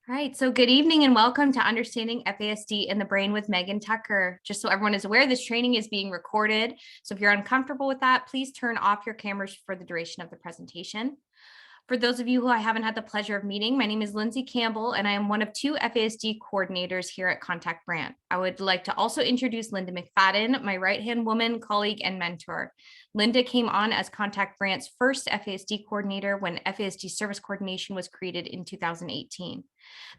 All right, so good evening and welcome to Understanding FASD in the Brain with Megan Tucker. Just so everyone is aware, this training is being recorded. So if you're uncomfortable with that, please turn off your cameras for the duration of the presentation. For those of you who I haven't had the pleasure of meeting, my name is Lindsay Campbell, and I am one of two FASD coordinators here at Contact Grant. I would like to also introduce Linda McFadden, my right-hand woman, colleague, and mentor. Linda came on as Contact Grant's first FASD coordinator when FASD service coordination was created in 2018.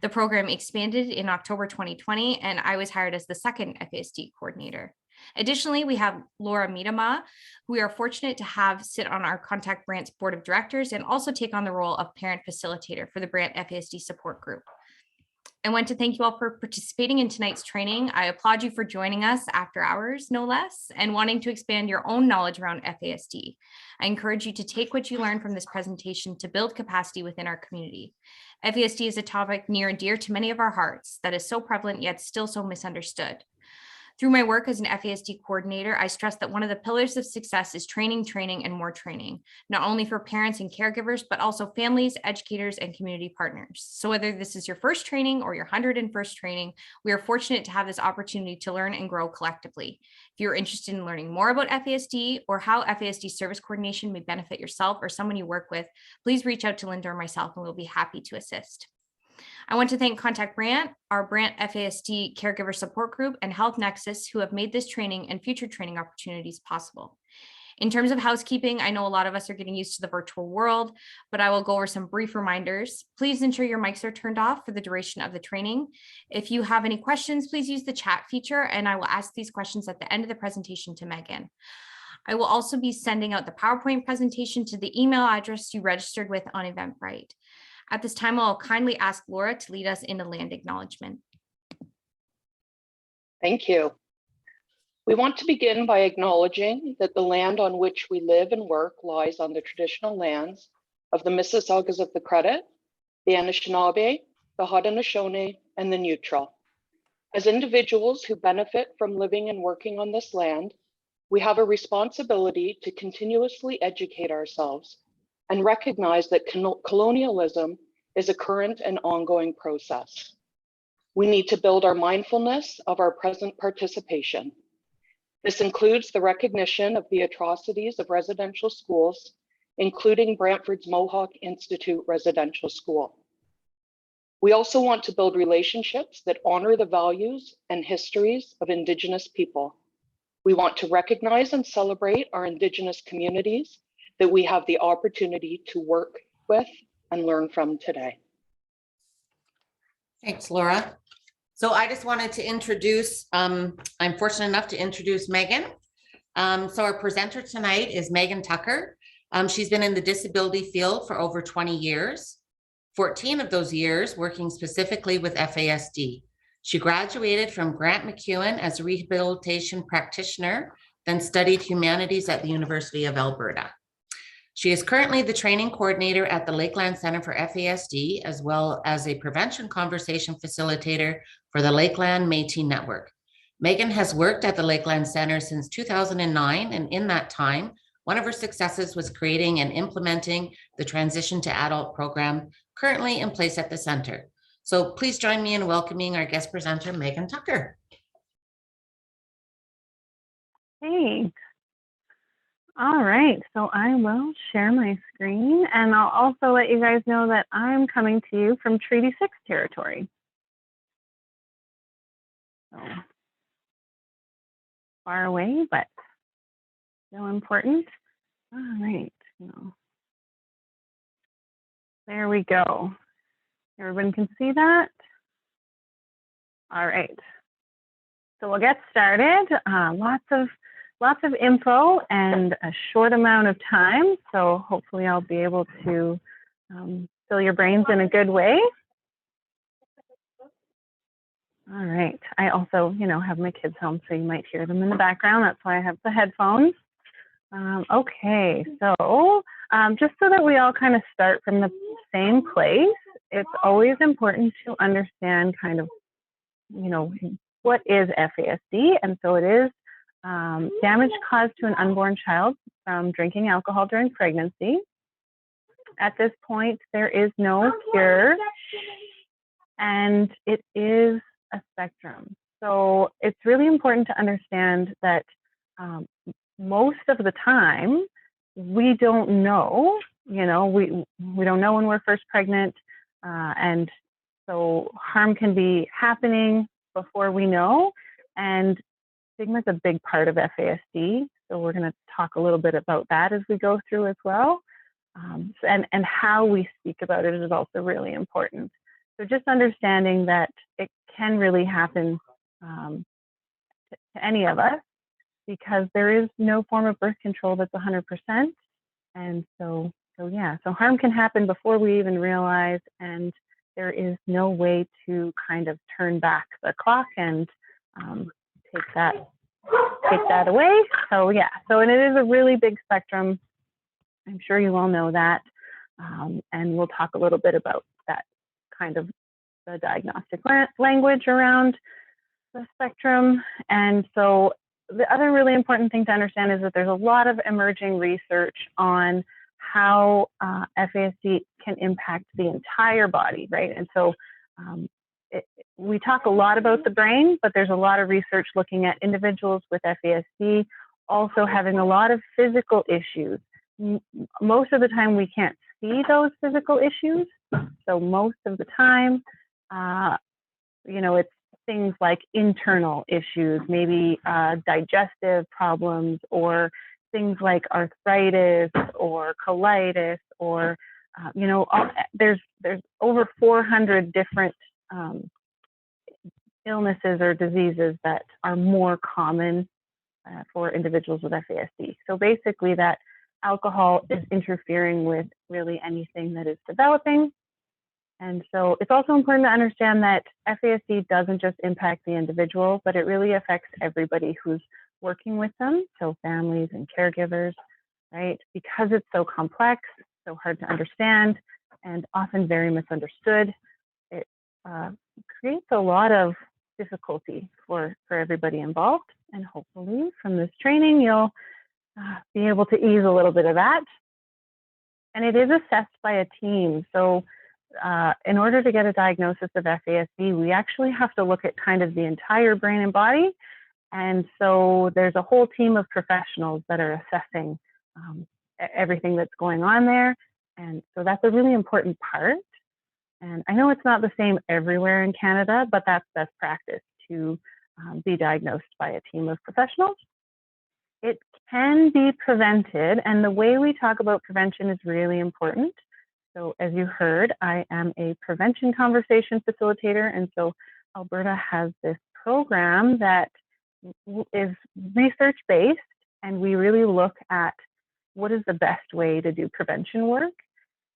The program expanded in October 2020, and I was hired as the second FASD coordinator. Additionally, we have Laura Miedema, who we are fortunate to have sit on our Contact Grant's board of directors and also take on the role of parent facilitator for the Grant FASD support group. I want to thank you all for participating in tonight's training. I applaud you for joining us after hours, no less, and wanting to expand your own knowledge around FASD. I encourage you to take what you learn from this presentation to build capacity within our community. FASD is a topic near and dear to many of our hearts that is so prevalent yet still so misunderstood. Through my work as an FASD coordinator, I stress that one of the pillars of success is training, and more training, not only for parents and caregivers, but also families, educators, and community partners. So whether this is your first training or your 101st training, we are fortunate to have this opportunity to learn and grow collectively. If you're interested in learning more about FASD or how FASD service coordination may benefit yourself or someone you work with, please reach out to Linda or myself, and we'll be happy to assist. I want to thank Contact Grant, our Grant FASD Caregiver Support Group, and Health Nexus, who have made this training and future training opportunities possible. In terms of housekeeping, I know a lot of us are getting used to the virtual world, but I will go over some brief reminders. Please ensure your mics are turned off for the duration of the training. If you have any questions, please use the chat feature, and I will ask these questions at the end of the presentation to Megan. I will also be sending out the PowerPoint presentation to the email address you registered with on Eventbrite. At this time, I'll kindly ask Laura to lead us in a land acknowledgement. Thank you. We want to begin by acknowledging that the land on which we live and work lies on the traditional lands of the Mississaugas of the Credit, the Anishinaabe, the Haudenosaunee, and the Neutral. As individuals who benefit from living and working on this land, we have a responsibility to continuously educate ourselves and recognize that colonialism is a current and ongoing process. We need to build our mindfulness of our present participation. This includes the recognition of the atrocities of residential schools, including Brantford's Mohawk Institute Residential School. We also want to build relationships that honor the values and histories of Indigenous people. We want to recognize and celebrate our Indigenous communities that we have the opportunity to work with and learn from today. Thanks, Laura. So I just wanted to introduce, I'm fortunate enough to introduce Megan. So our presenter tonight is Megan Tucker. She's been in the disability field for over 20 years, 14 of those years working specifically with FASD. She graduated from Grant MacEwan as a Rehabilitation Practitioner, then studied Humanities at the University of Alberta. She is currently the training coordinator at the Lakeland Centre for FASD, as well as a Prevention Conversation Facilitator for the Lakeland Metis Network. Megan has worked at the Lakeland Centre since 2009, and in that time, one of her successes was creating and implementing the Transition to Adult program currently in place at the Centre. So please join me in welcoming our guest presenter, Megan Tucker. Thanks. All right, so I will share my screen, and I'll also let you guys know that I'm coming to you from Treaty 6 territory. So far away, but still important. All right, there we go. Everyone can see that? All right, so we'll get started. Lots of info and a short amount of time, so hopefully I'll be able to fill your brains in a good way. All right, I also, have my kids home, so you might hear them in the background. That's why I have the headphones. Okay, so just so that we all kind of start from the same place, it's always important to understand kind of, what is FASD, and so it is damage caused to an unborn child from drinking alcohol during pregnancy. At this point, there is no cure and it is a spectrum. So it's really important to understand that most of the time, we don't know, we don't know when we're first pregnant, and so harm can be happening before we know, and stigma is a big part of FASD, so we're going to talk a little bit about that as we go through as well, and how we speak about it is also really important. So just understanding that it can really happen to any of us, because there is no form of birth control that's 100%. And so harm can happen before we even realize, and there is no way to kind of turn back the clock and take that away. So and it is a really big spectrum. I'm sure you all know that. And we'll talk a little bit about that kind of the diagnostic language around the spectrum. And so the other really important thing to understand is that there's a lot of emerging research on how FASD can impact the entire body, right? And so we talk a lot about the brain, but there's a lot of research looking at individuals with FASD also having a lot of physical issues. Most of the time we can't see those physical issues. So most of the time, it's things like internal issues, maybe digestive problems, or things like arthritis or colitis, or there's over 400 different illnesses or diseases that are more common for individuals with FASD. So basically, that alcohol is interfering with really anything that is developing. And so it's also important to understand that FASD doesn't just impact the individual, but it really affects everybody who's working with them, so families and caregivers, right? Because it's so complex, so hard to understand, and often very misunderstood, it creates a lot of difficulty for everybody involved. And hopefully from this training, you'll be able to ease a little bit of that. And it is assessed by a team. So in order to get a diagnosis of FASD, we actually have to look at kind of the entire brain and body. And so there's a whole team of professionals that are assessing everything that's going on there. And so that's a really important part. And I know it's not the same everywhere in Canada, but that's best practice to be diagnosed by a team of professionals. It can be prevented, and the way we talk about prevention is really important. So as you heard, I am a Prevention Conversation Facilitator, and so Alberta has this program that is research-based, and we really look at what is the best way to do prevention work,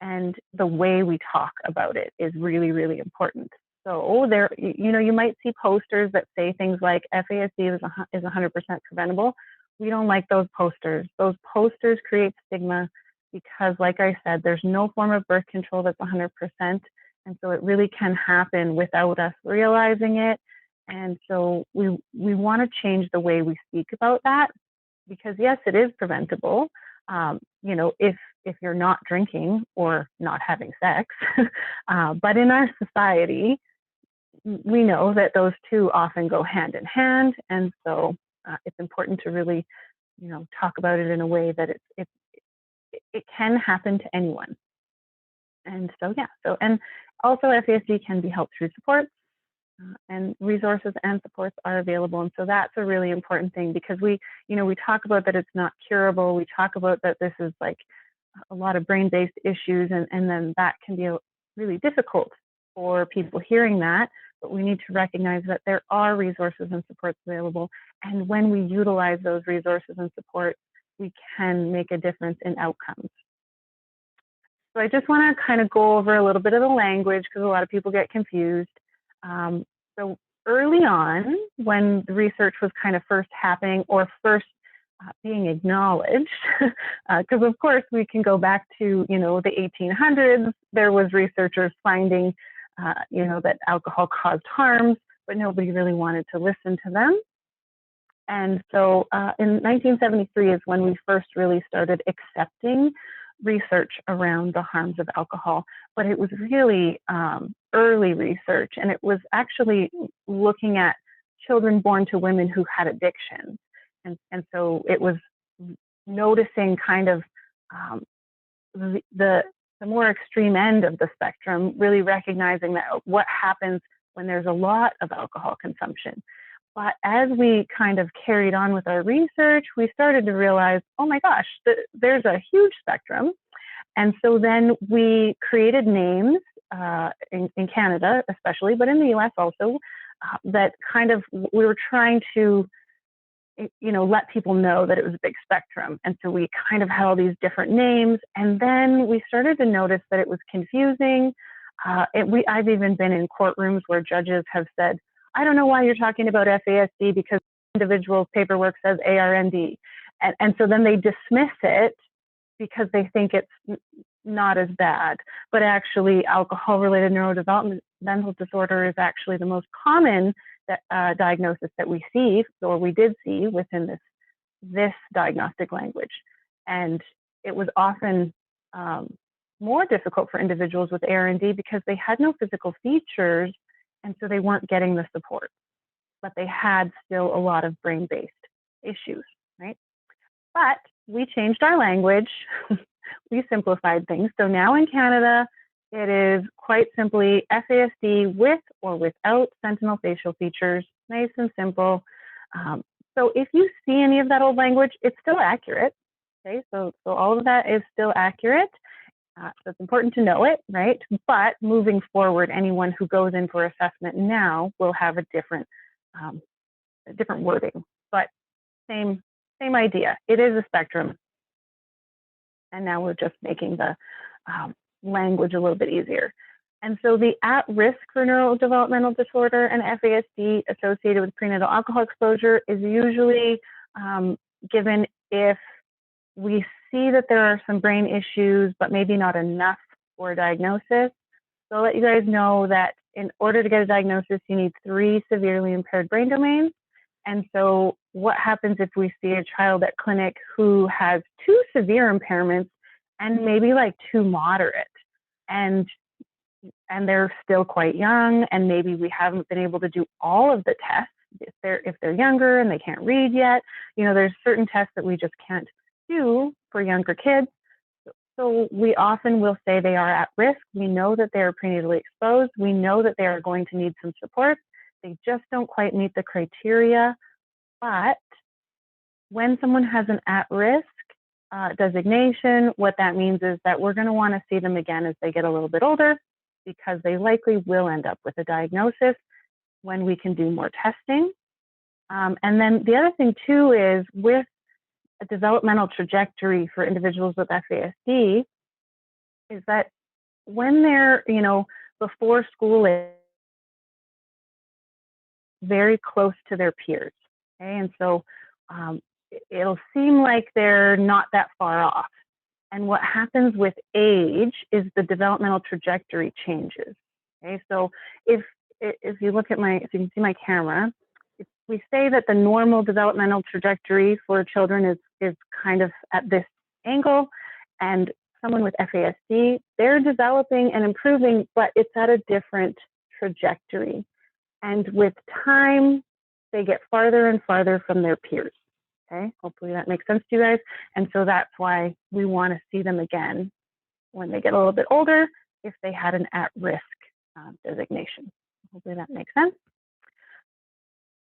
and the way we talk about it is really, really important. So there, you might see posters that say things like FASD is 100% preventable. We don't like those posters. Those posters create stigma because, like I said, there's no form of birth control that's 100%. And so it really can happen without us realizing it. And so we want to change the way we speak about that, because yes, it is preventable. If you're not drinking or not having sex, but in our society, we know that those two often go hand in hand. And so it's important to really, talk about it in a way that it can happen to anyone. And so, and also FASD can be helped through supports, and resources and supports are available. And so that's a really important thing, because we talk about that it's not curable. We talk about that this is like a lot of brain-based issues, and then that can be really difficult for people hearing that. But we need to recognize that there are resources and supports available. And when we utilize those resources and supports, we can make a difference in outcomes. So I just want to kind of go over a little bit of the language, because a lot of people get confused. So early on, when the research was kind of first happening or first being acknowledged, because of course we can go back to, the 1800s, there was researchers finding that alcohol caused harms, but nobody really wanted to listen to them. And so in 1973 is when we first really started accepting research around the harms of alcohol, but it was really early research, and it was actually looking at children born to women who had addictions. And so it was noticing kind of the more extreme end of the spectrum, really recognizing that what happens when there's a lot of alcohol consumption. But as we kind of carried on with our research, we started to realize, oh my gosh, there's a huge spectrum. And so then we created names in Canada especially, but in the US also, that kind of, we were trying to, let people know that it was a big spectrum. And so we kind of had all these different names. And then we started to notice that it was confusing. I've even been in courtrooms where judges have said, I don't know why you're talking about FASD because individual's paperwork says ARND. And so then they dismiss it because they think it's not as bad. But actually, alcohol-related neurodevelopmental disorder is actually the most common diagnosis that we see, or we did see within this diagnostic language. And it was often more difficult for individuals with ARND because they had no physical features, and so they weren't getting the support, but they had still a lot of brain-based issues, right? But we changed our language. We simplified things. So now in Canada, it is quite simply FASD with or without sentinel facial features, nice and simple. So if you see any of that old language, it's still accurate. Okay, so all of that is still accurate. So it's important to know it, right? But moving forward, anyone who goes in for assessment now will have a different wording, but same idea. It is a spectrum, and now we're just making the language a little bit easier. And so the at-risk for neurodevelopmental disorder and FASD associated with prenatal alcohol exposure is usually given if we see that there are some brain issues, but maybe not enough for a diagnosis. So I'll let you guys know that in order to get a diagnosis, you need 3 severely impaired brain domains. And so what happens if we see a child at clinic who has 2 severe impairments and maybe like 2 moderate, and they're still quite young, and maybe we haven't been able to do all of the tests if they're younger and they can't read yet. There's certain tests that we just can't do for younger kids. So we often will say they are at risk. We know that they are prenatally exposed. We know that they are going to need some support. They just don't quite meet the criteria. But when someone has an at-risk designation, what that means is that we're going to want to see them again as they get a little bit older, because they likely will end up with a diagnosis when we can do more testing. And then the other thing too is with a developmental trajectory for individuals with FASD is that when they're, before school is very close to their peers, okay? And so it'll seem like they're not that far off. And what happens with age is the developmental trajectory changes, okay? So if you look at if you can see my camera, if we say that the normal developmental trajectory for children is kind of at this angle, and someone with FASD, they're developing and improving, but it's at a different trajectory. And with time, they get farther and farther from their peers. Okay, hopefully that makes sense to you guys. And so that's why we want to see them again when they get a little bit older, if they had an at-risk designation. Hopefully that makes sense.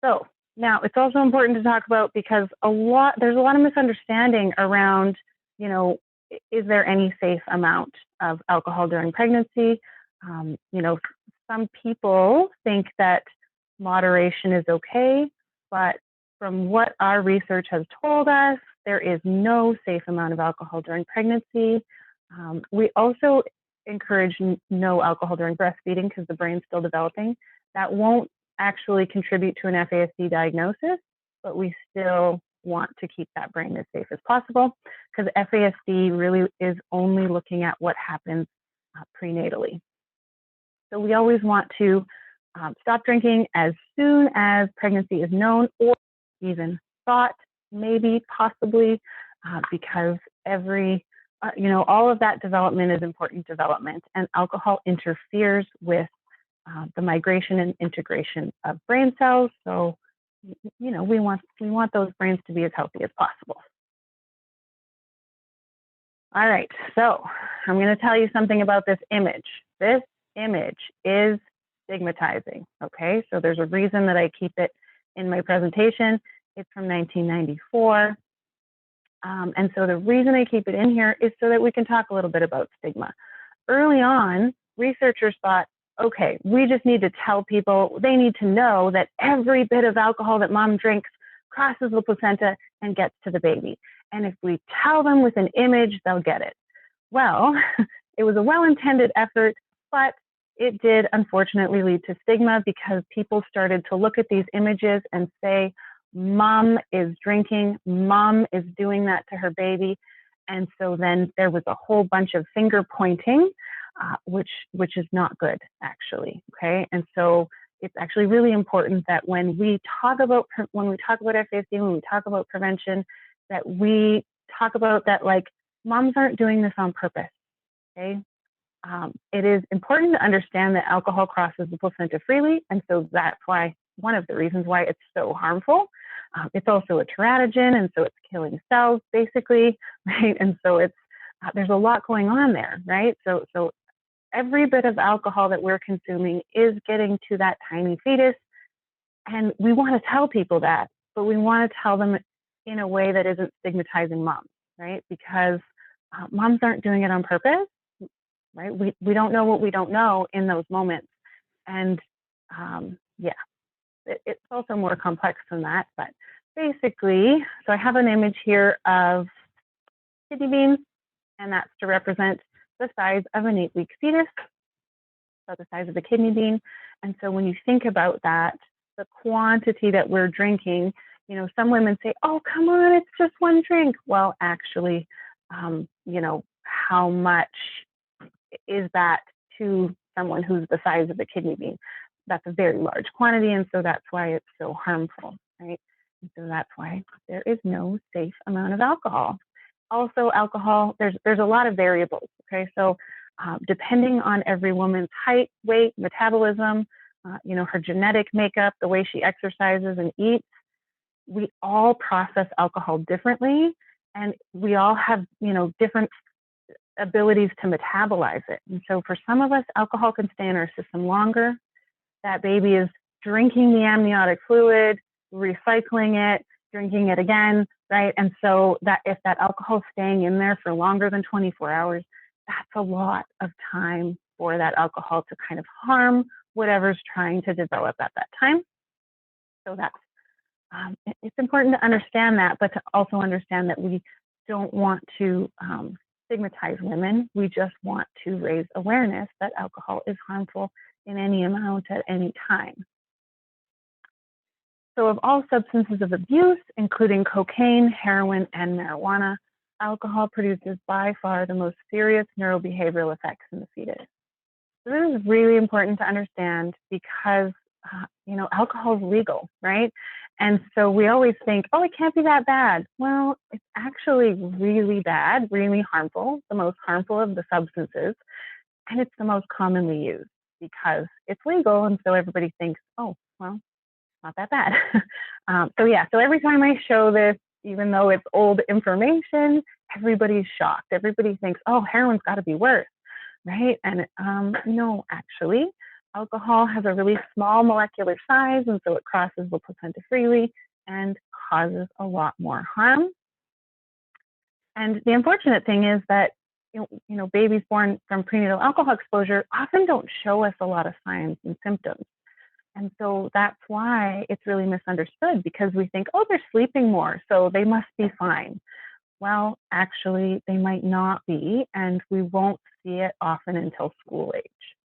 So now it's also important to talk about, because there's a lot of misunderstanding around, is there any safe amount of alcohol during pregnancy? Some people think that moderation is okay, but from what our research has told us, there is no safe amount of alcohol during pregnancy. We also encourage no alcohol during breastfeeding because the brain's still developing. That won't actually contribute to an FASD diagnosis, but we still want to keep that brain as safe as possible, because FASD really is only looking at what happens prenatally. So we always want to stop drinking as soon as pregnancy is known, or even thought, maybe, possibly, because every all of that development is important development, and alcohol interferes with the migration and integration of brain cells. So, we want those brains to be as healthy as possible. All right, so I'm going to tell you something about this image. This image is stigmatizing, okay? So there's a reason that I keep it in my presentation. It's from 1994. And so the reason I keep it in here is so that we can talk a little bit about stigma. Early on, researchers thought, okay, we just need to tell people, they need to know that every bit of alcohol that mom drinks crosses the placenta and gets to the baby. And if we tell them with an image, they'll get it. Well, it was a well-intended effort, but it did unfortunately lead to stigma because people started to look at these images and say, mom is drinking, mom is doing that to her baby. And so then there was a whole bunch of finger pointing, which is not good, actually, okay? And so it's actually really important that when we talk about FASD, when we talk about prevention, that we talk about that, like, moms aren't doing this on purpose, okay? It is important to understand that alcohol crosses the placenta freely, and so that's why, one of the reasons why it's so harmful. It's also a teratogen, and so it's killing cells, basically, right? And so it's there's a lot going on there, right? So every bit of alcohol that we're consuming is getting to that tiny fetus, and we want to tell people that, but we want to tell them in a way that isn't stigmatizing moms, right? Because moms aren't doing it on purpose, right? We don't know what we don't know in those moments, and it's also more complex than that. But basically, so I have an image here of kidney beans, and that's to represent the size of an 8-week fetus, so the size of a kidney bean. And so when you think about that, the quantity that we're drinking, some women say, oh, come on, it's just one drink. Well, actually, how much is that to someone who's the size of a kidney bean? That's a very large quantity, and so that's why it's so harmful, right? And so that's why there is no safe amount of alcohol. Also, alcohol, there's a lot of variables, okay? So depending on every woman's height, weight, metabolism, her genetic makeup, the way she exercises and eats, we all process alcohol differently, and we all have, different abilities to metabolize it. And so for some of us, alcohol can stay in our system longer. That baby is drinking the amniotic fluid, recycling it, drinking it again, right? And so that if that alcohol is staying in there for longer than 24 hours, that's a lot of time for that alcohol to kind of harm whatever's trying to develop at that time. So that's it's important to understand that, but to also understand that we don't want to stigmatize women. We just want to raise awareness that alcohol is harmful in any amount at any time. So of all substances of abuse, including cocaine, heroin, and marijuana, alcohol produces by far the most serious neurobehavioral effects in the fetus. So this is really important to understand because, alcohol is legal, right? And so we always think, oh, it can't be that bad. Well, it's actually really bad, really harmful, the most harmful of the substances, and it's the most commonly used because it's legal, and so everybody thinks, oh, well, not that bad. So every time I show this, even though it's old information, everybody's shocked. Everybody thinks, oh, heroin's got to be worse, right? And no, actually, alcohol has a really small molecular size, and so it crosses the placenta freely and causes a lot more harm. And the unfortunate thing is that babies born from prenatal alcohol exposure often don't show us a lot of signs and symptoms. And so that's why it's really misunderstood, because we think, oh, they're sleeping more, so they must be fine. Well, actually, they might not be, and we won't see it often until school age,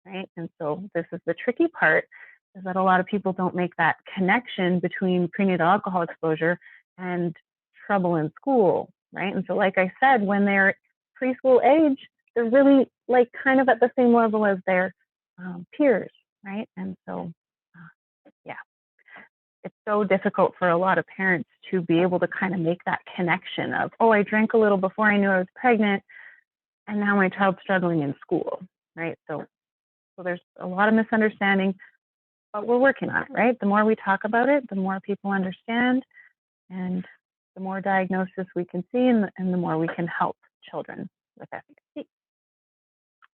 right? And so this is the tricky part, is that a lot of people don't make that connection between prenatal alcohol exposure and trouble in school, right? And so like I said, when they're preschool age, they're really like kind of at the same level as their peers, right? And so it's so difficult for a lot of parents to be able to kind of make that connection of, oh, I drank a little before I knew I was pregnant, and now my child's struggling in school, right? So there's a lot of misunderstanding, but we're working on it, right? The more we talk about it, the more people understand, and the more diagnosis we can see, and the more we can help children with FASD.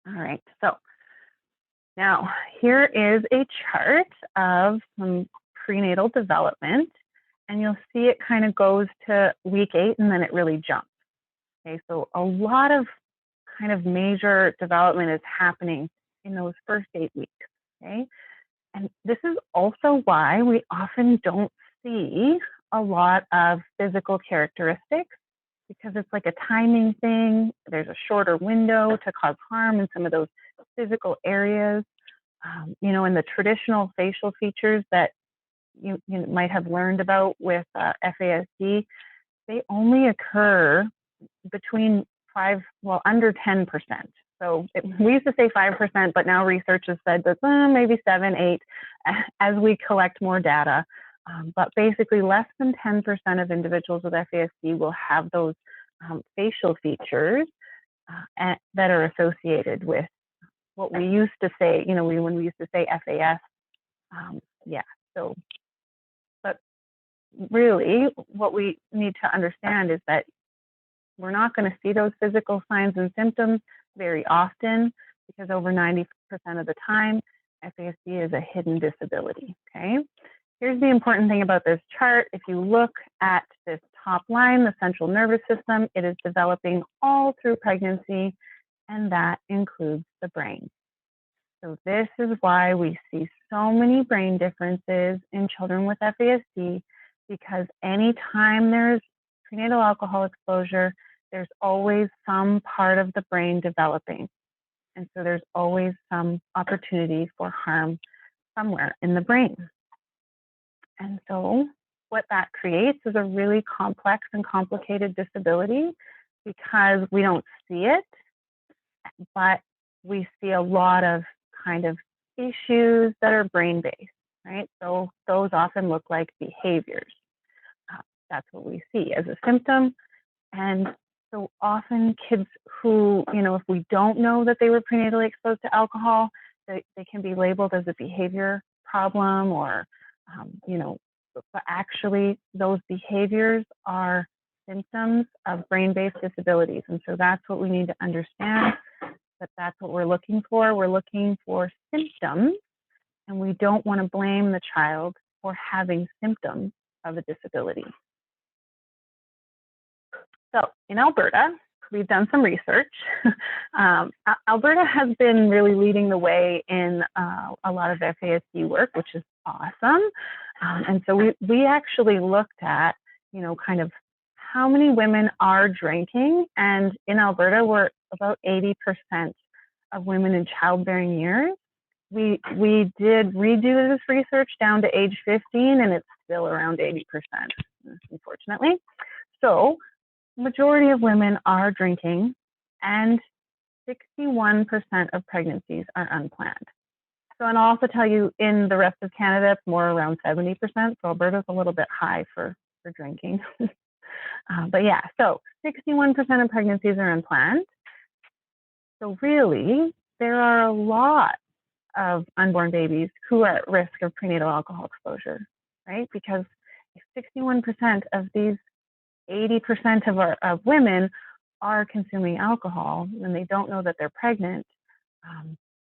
All right, so now here is a chart of some prenatal development, and you'll see it kind of goes to week 8 and then it really jumps. Okay, so a lot of kind of major development is happening in those first 8 weeks. Okay, and this is also why we often don't see a lot of physical characteristics, because it's like a timing thing. There's a shorter window to cause harm in some of those physical areas. You know, and the traditional facial features that you might have learned about with FASD, they only occur between under 10%. So we used to say 5%, but now research has said that maybe 7, 8 as we collect more data. But basically less than 10% of individuals with FASD will have those facial features that are associated with what we used to say, you know, when we used to say FAS. Yeah, so, but really what we need to understand is that we're not going to see those physical signs and symptoms very often, because over 90% of the time, FASD is a hidden disability, okay? Here's the important thing about this chart. If you look at this top line, the central nervous system, it is developing all through pregnancy, and that includes the brain. So this is why we see so many brain differences in children with FASD, because anytime there's prenatal alcohol exposure, there's always some part of the brain developing. And so there's always some opportunity for harm somewhere in the brain. And so what that creates is a really complex and complicated disability, because we don't see it, but we see a lot of kind of issues that are brain-based, right? So those often look like behaviors. That's what we see as a symptom. And so often kids who, you know, if we don't know that they were prenatally exposed to alcohol, they can be labeled as a behavior problem, or, you know, but actually those behaviors are symptoms of brain-based disabilities. And so that's what we need to understand, that that's what we're looking for. We're looking for symptoms, and we don't want to blame the child for having symptoms of a disability. So in Alberta, we've done some research. Alberta has been really leading the way in a lot of FASD work, which is awesome. And so we actually looked at, you know, kind of how many women are drinking. And in Alberta, we're about 80% of women in childbearing years. We did redo this research down to age 15, and it's still around 80%, unfortunately. So majority of women are drinking, and 61% of pregnancies are unplanned. So, and I'll also tell you, in the rest of Canada, it's more around 70%. So Alberta's a little bit high for drinking. But yeah, so 61% of pregnancies are unplanned. So really, there are a lot of unborn babies who are at risk of prenatal alcohol exposure, right? Because if 61% of these 80% of women are consuming alcohol and they don't know that they're pregnant,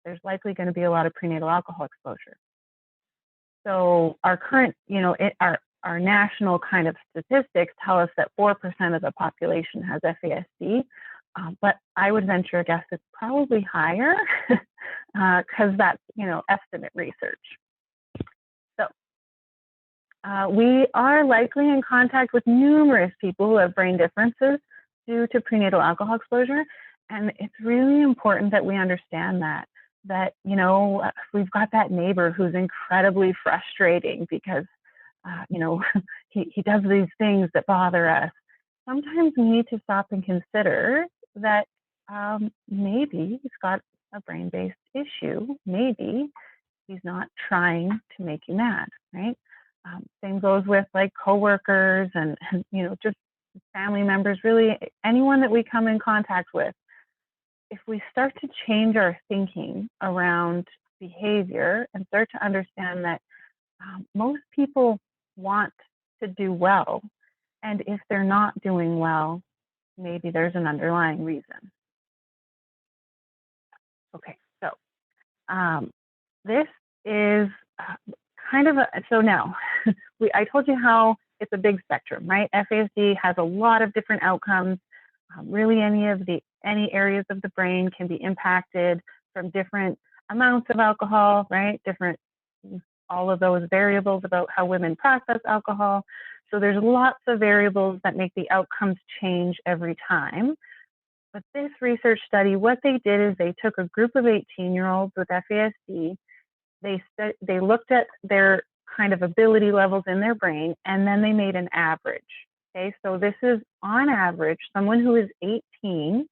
there's likely going to be a lot of prenatal alcohol exposure. So our current, you know, our national kind of statistics tell us that 4% of the population has FASD, but I would venture a guess it's probably higher, because that's, you know, estimate research. So we are likely in contact with numerous people who have brain differences due to prenatal alcohol exposure, and it's really important that we understand that, you know, we've got that neighbor who's incredibly frustrating because, you know, he does these things that bother us. Sometimes we need to stop and consider that maybe he's got a brain-based issue. Maybe he's not trying to make you mad, right? Same goes with like coworkers and, you know, just family members, really anyone that we come in contact with. if we start to change our thinking around behavior and start to understand that most people want to do well, and if they're not doing well, maybe there's an underlying reason. Okay, so this is kind of so now I told you how it's a big spectrum, right? FASD has a lot of different outcomes. Really, any areas of the brain can be impacted from different amounts of alcohol, right? All of those variables about how women process alcohol. So there's lots of variables that make the outcomes change every time. But this research study, what they did is they took a group of 18-year-olds with FASD. They looked at their kind of ability levels in their brain, and then they made an average. Okay, so this is on average, someone who is 18,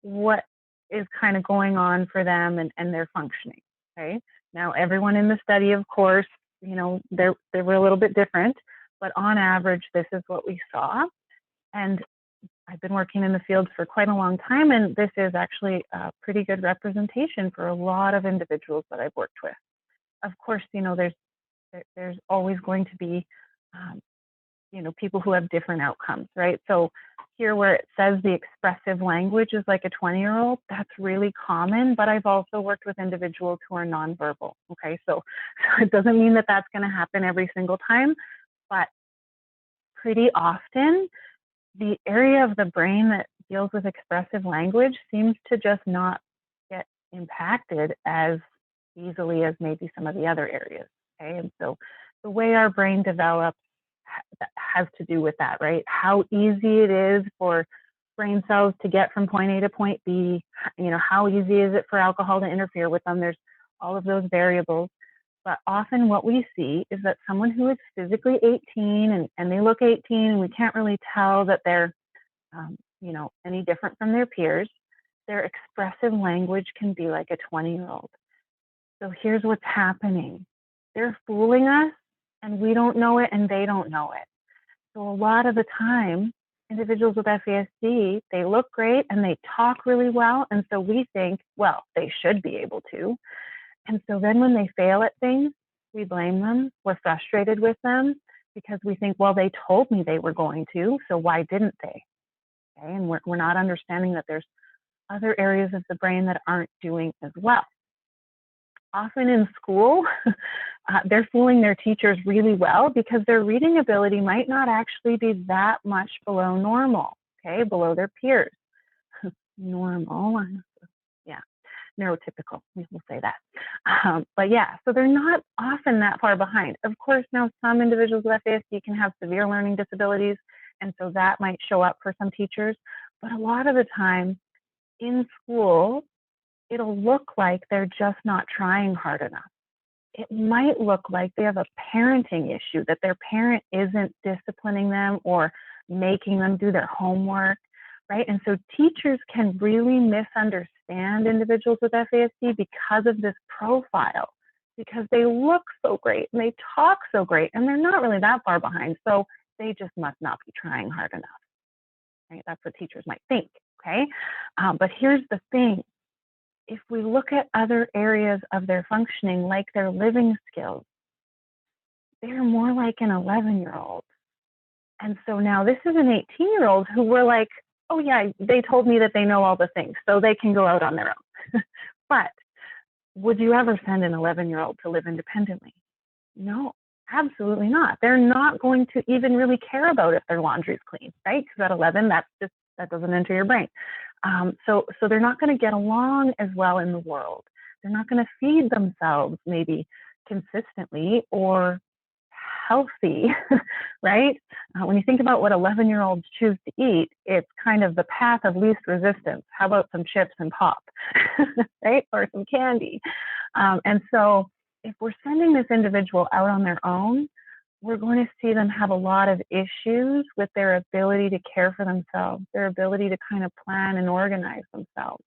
what is kind of going on for them and their functioning. Okay, now everyone in the study, of course, you know, they were a little bit different, but on average, this is what we saw. And I've been working in the field for quite a long time, and this is actually a pretty good representation for a lot of individuals that I've worked with. Of course, you know, there's always going to be, you know, people who have different outcomes, right? So here where it says the expressive language is like a 20-year-old, that's really common, but I've also worked with individuals who are nonverbal, okay? So it doesn't mean that that's gonna happen every single time, but pretty often, the area of the brain that deals with expressive language seems to just not get impacted as easily as maybe some of the other areas, okay? And so the way our brain develops has to do with that, right? How easy it is for brain cells to get from point A to point B, you know, how easy is it for alcohol to interfere with them? There's all of those variables. But often what we see is that someone who is physically 18 and they look 18 and we can't really tell that they're, you know, any different from their peers, their expressive language can be like a 20-year-old. So here's what's happening. They're fooling us and we don't know it and they don't know it. So a lot of the time, individuals with FASD, they look great and they talk really well. And so we think, well, they should be able to. And so then when they fail at things, we blame them. We're frustrated with them because we think, well, they told me they were going to, so why didn't they? Okay, and we're not understanding that there's other areas of the brain that aren't doing as well. Often in school, they're fooling their teachers really well because their reading ability might not actually be that much below normal, okay, below their peers. Normal, yeah. Neurotypical, we will say that. But yeah, so they're not often that far behind. Of course, now some individuals with FASD can have severe learning disabilities, and so that might show up for some teachers. But a lot of the time in school, it'll look like they're just not trying hard enough. It might look like they have a parenting issue, that their parent isn't disciplining them or making them do their homework, right? And so teachers can really misunderstand individuals with FASD because of this profile, because they look so great and they talk so great and they're not really that far behind. So they just must not be trying hard enough, right? That's what teachers might think, okay? But here's the thing. If we look at other areas of their functioning, like their living skills, they're more like an 11-year-old. And so now this is an 18-year-old who we're like, oh yeah, they told me that they know all the things, so they can go out on their own. But would you ever send an 11-year-old to live independently? No, absolutely not. They're not going to even really care about if their laundry's clean, right? Because at 11, that doesn't enter your brain. So they're not going to get along as well in the world. They're not going to feed themselves maybe consistently or healthy, right? When you think about what 11-year-olds choose to eat, it's kind of the path of least resistance. How about some chips and pop, right? Or some candy. And so if we're sending this individual out on their own, we're going to see them have a lot of issues with their ability to care for themselves, their ability to kind of plan and organize themselves,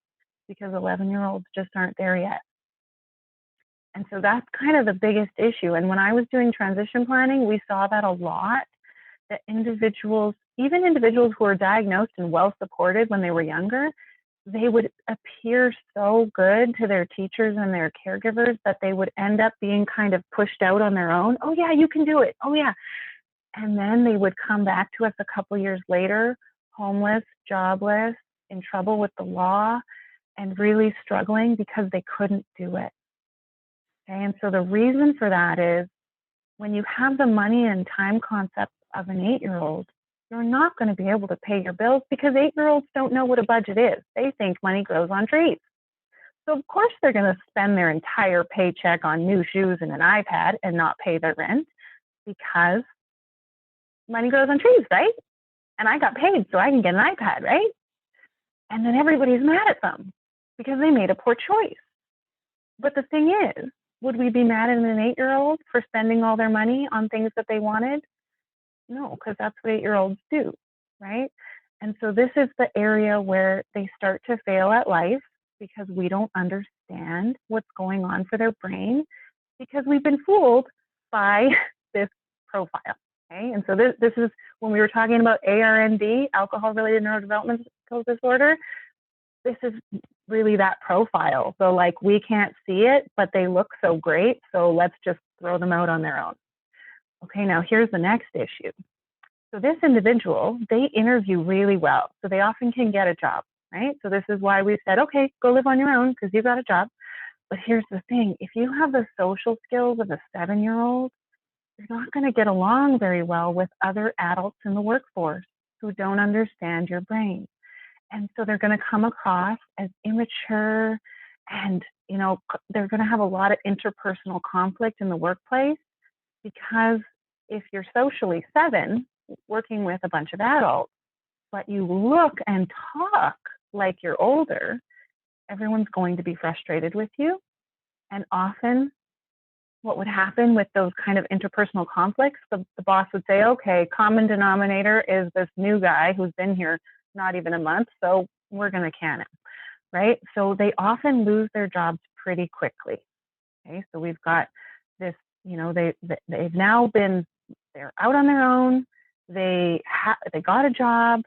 because 11-year-olds just aren't there yet. And so that's kind of the biggest issue. And when I was doing transition planning, we saw that a lot, that individuals, even individuals who were diagnosed and well supported when they were younger, they would appear so good to their teachers and their caregivers that they would end up being kind of pushed out on their own. Oh yeah, you can do it. Oh yeah. And then they would come back to us a couple years later, homeless, jobless, in trouble with the law, and really struggling because they couldn't do it. Okay, and so the reason for that is when you have the money and time concept of an 8-year-old, you're not going to be able to pay your bills because 8-year-olds don't know what a budget is. They think money grows on trees. So of course they're going to spend their entire paycheck on new shoes and an iPad and not pay their rent because money grows on trees, right? And I got paid so I can get an iPad, right? And then everybody's mad at them because they made a poor choice. But the thing is, would we be mad at an 8-year-old for spending all their money on things that they wanted? No, because that's what 8-year-olds do, right? And so this is the area where they start to fail at life because we don't understand what's going on for their brain because we've been fooled by this profile, okay? And so this is when we were talking about ARND, alcohol-related neurodevelopmental disorder, this is really that profile. So like we can't see it, but they look so great, so let's just throw them out on their own. Okay, now here's the next issue. So this individual, they interview really well. So they often can get a job, right? So this is why we said, okay, go live on your own because you've got a job. But here's the thing, if you have the social skills of a 7-year-old, you're not going to get along very well with other adults in the workforce who don't understand your brain. And so they're going to come across as immature and, you know, they're going to have a lot of interpersonal conflict in the workplace because if you're socially 7, working with a bunch of adults, but you look and talk like you're older, everyone's going to be frustrated with you. And often what would happen with those kind of interpersonal conflicts, the boss would say, okay, common denominator is this new guy who's been here not even a month, so we're going to can him, right? So they often lose their jobs pretty quickly. Okay, so we've got this, you know, they've now been, they're out on their own, they got a job,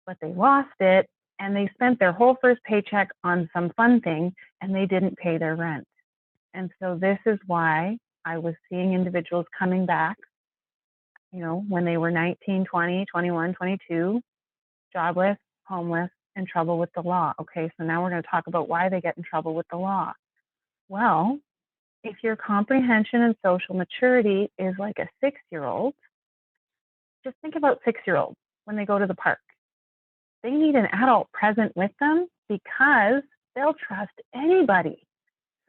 but they lost it, and they spent their whole first paycheck on some fun thing, and they didn't pay their rent. And so this is why I was seeing individuals coming back, you know, when they were 19, 20, 21, 22, jobless, homeless, in trouble with the law. Okay, so now we're going to talk about why they get in trouble with the law. Well, if your comprehension and social maturity is like a 6-year-old, just think about 6-year-olds when they go to the park. They need an adult present with them because they'll trust anybody.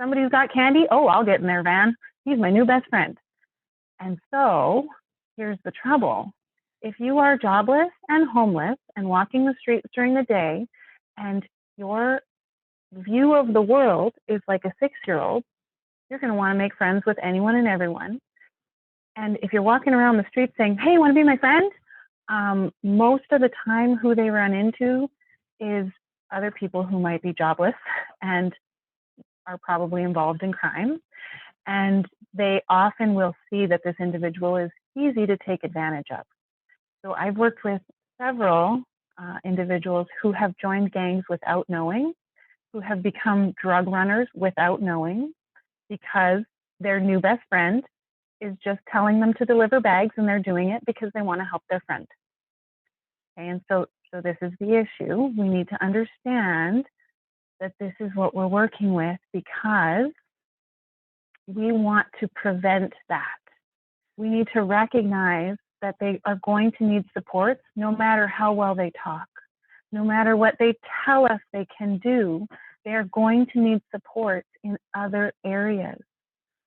Somebody who's got candy, oh, I'll get in their van. He's my new best friend. And so here's the trouble. If you are jobless and homeless and walking the streets during the day and your view of the world is like a 6-year-old, you're going to want to make friends with anyone and everyone. And if you're walking around the street saying, hey, you want to be my friend? Most of the time who they run into is other people who might be jobless and are probably involved in crime. And they often will see that this individual is easy to take advantage of. So I've worked with several individuals who have joined gangs without knowing, who have become drug runners without knowing, because their new best friend is just telling them to deliver bags and they're doing it because they want to help their friend. Okay, and so this is the issue. We need to understand that this is what we're working with because we want to prevent that. We need to recognize that they are going to need supports no matter how well they talk, no matter what they tell us they can do. They are going to need support in other areas,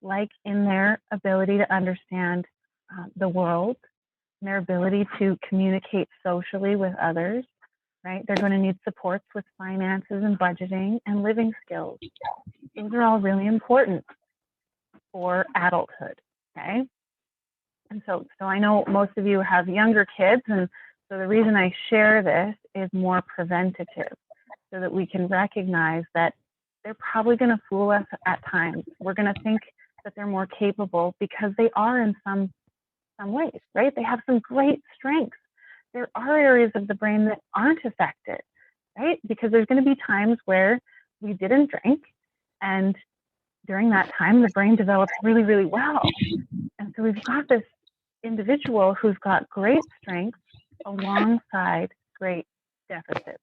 like in their ability to understand the world, their ability to communicate socially with others, right? They're going to need supports with finances and budgeting and living skills. Those are all really important for adulthood, okay? And so I know most of you have younger kids, and so the reason I share this is more preventative, so that we can recognize that they're probably going to fool us at times. We're going to think that they're more capable because they are in some ways, right? They have some great strengths. There are areas of the brain that aren't affected. right? Because there's going to be times where we didn't drink, and during that time, the brain develops really, really well. And so we've got this individual who's got great strengths alongside great deficits.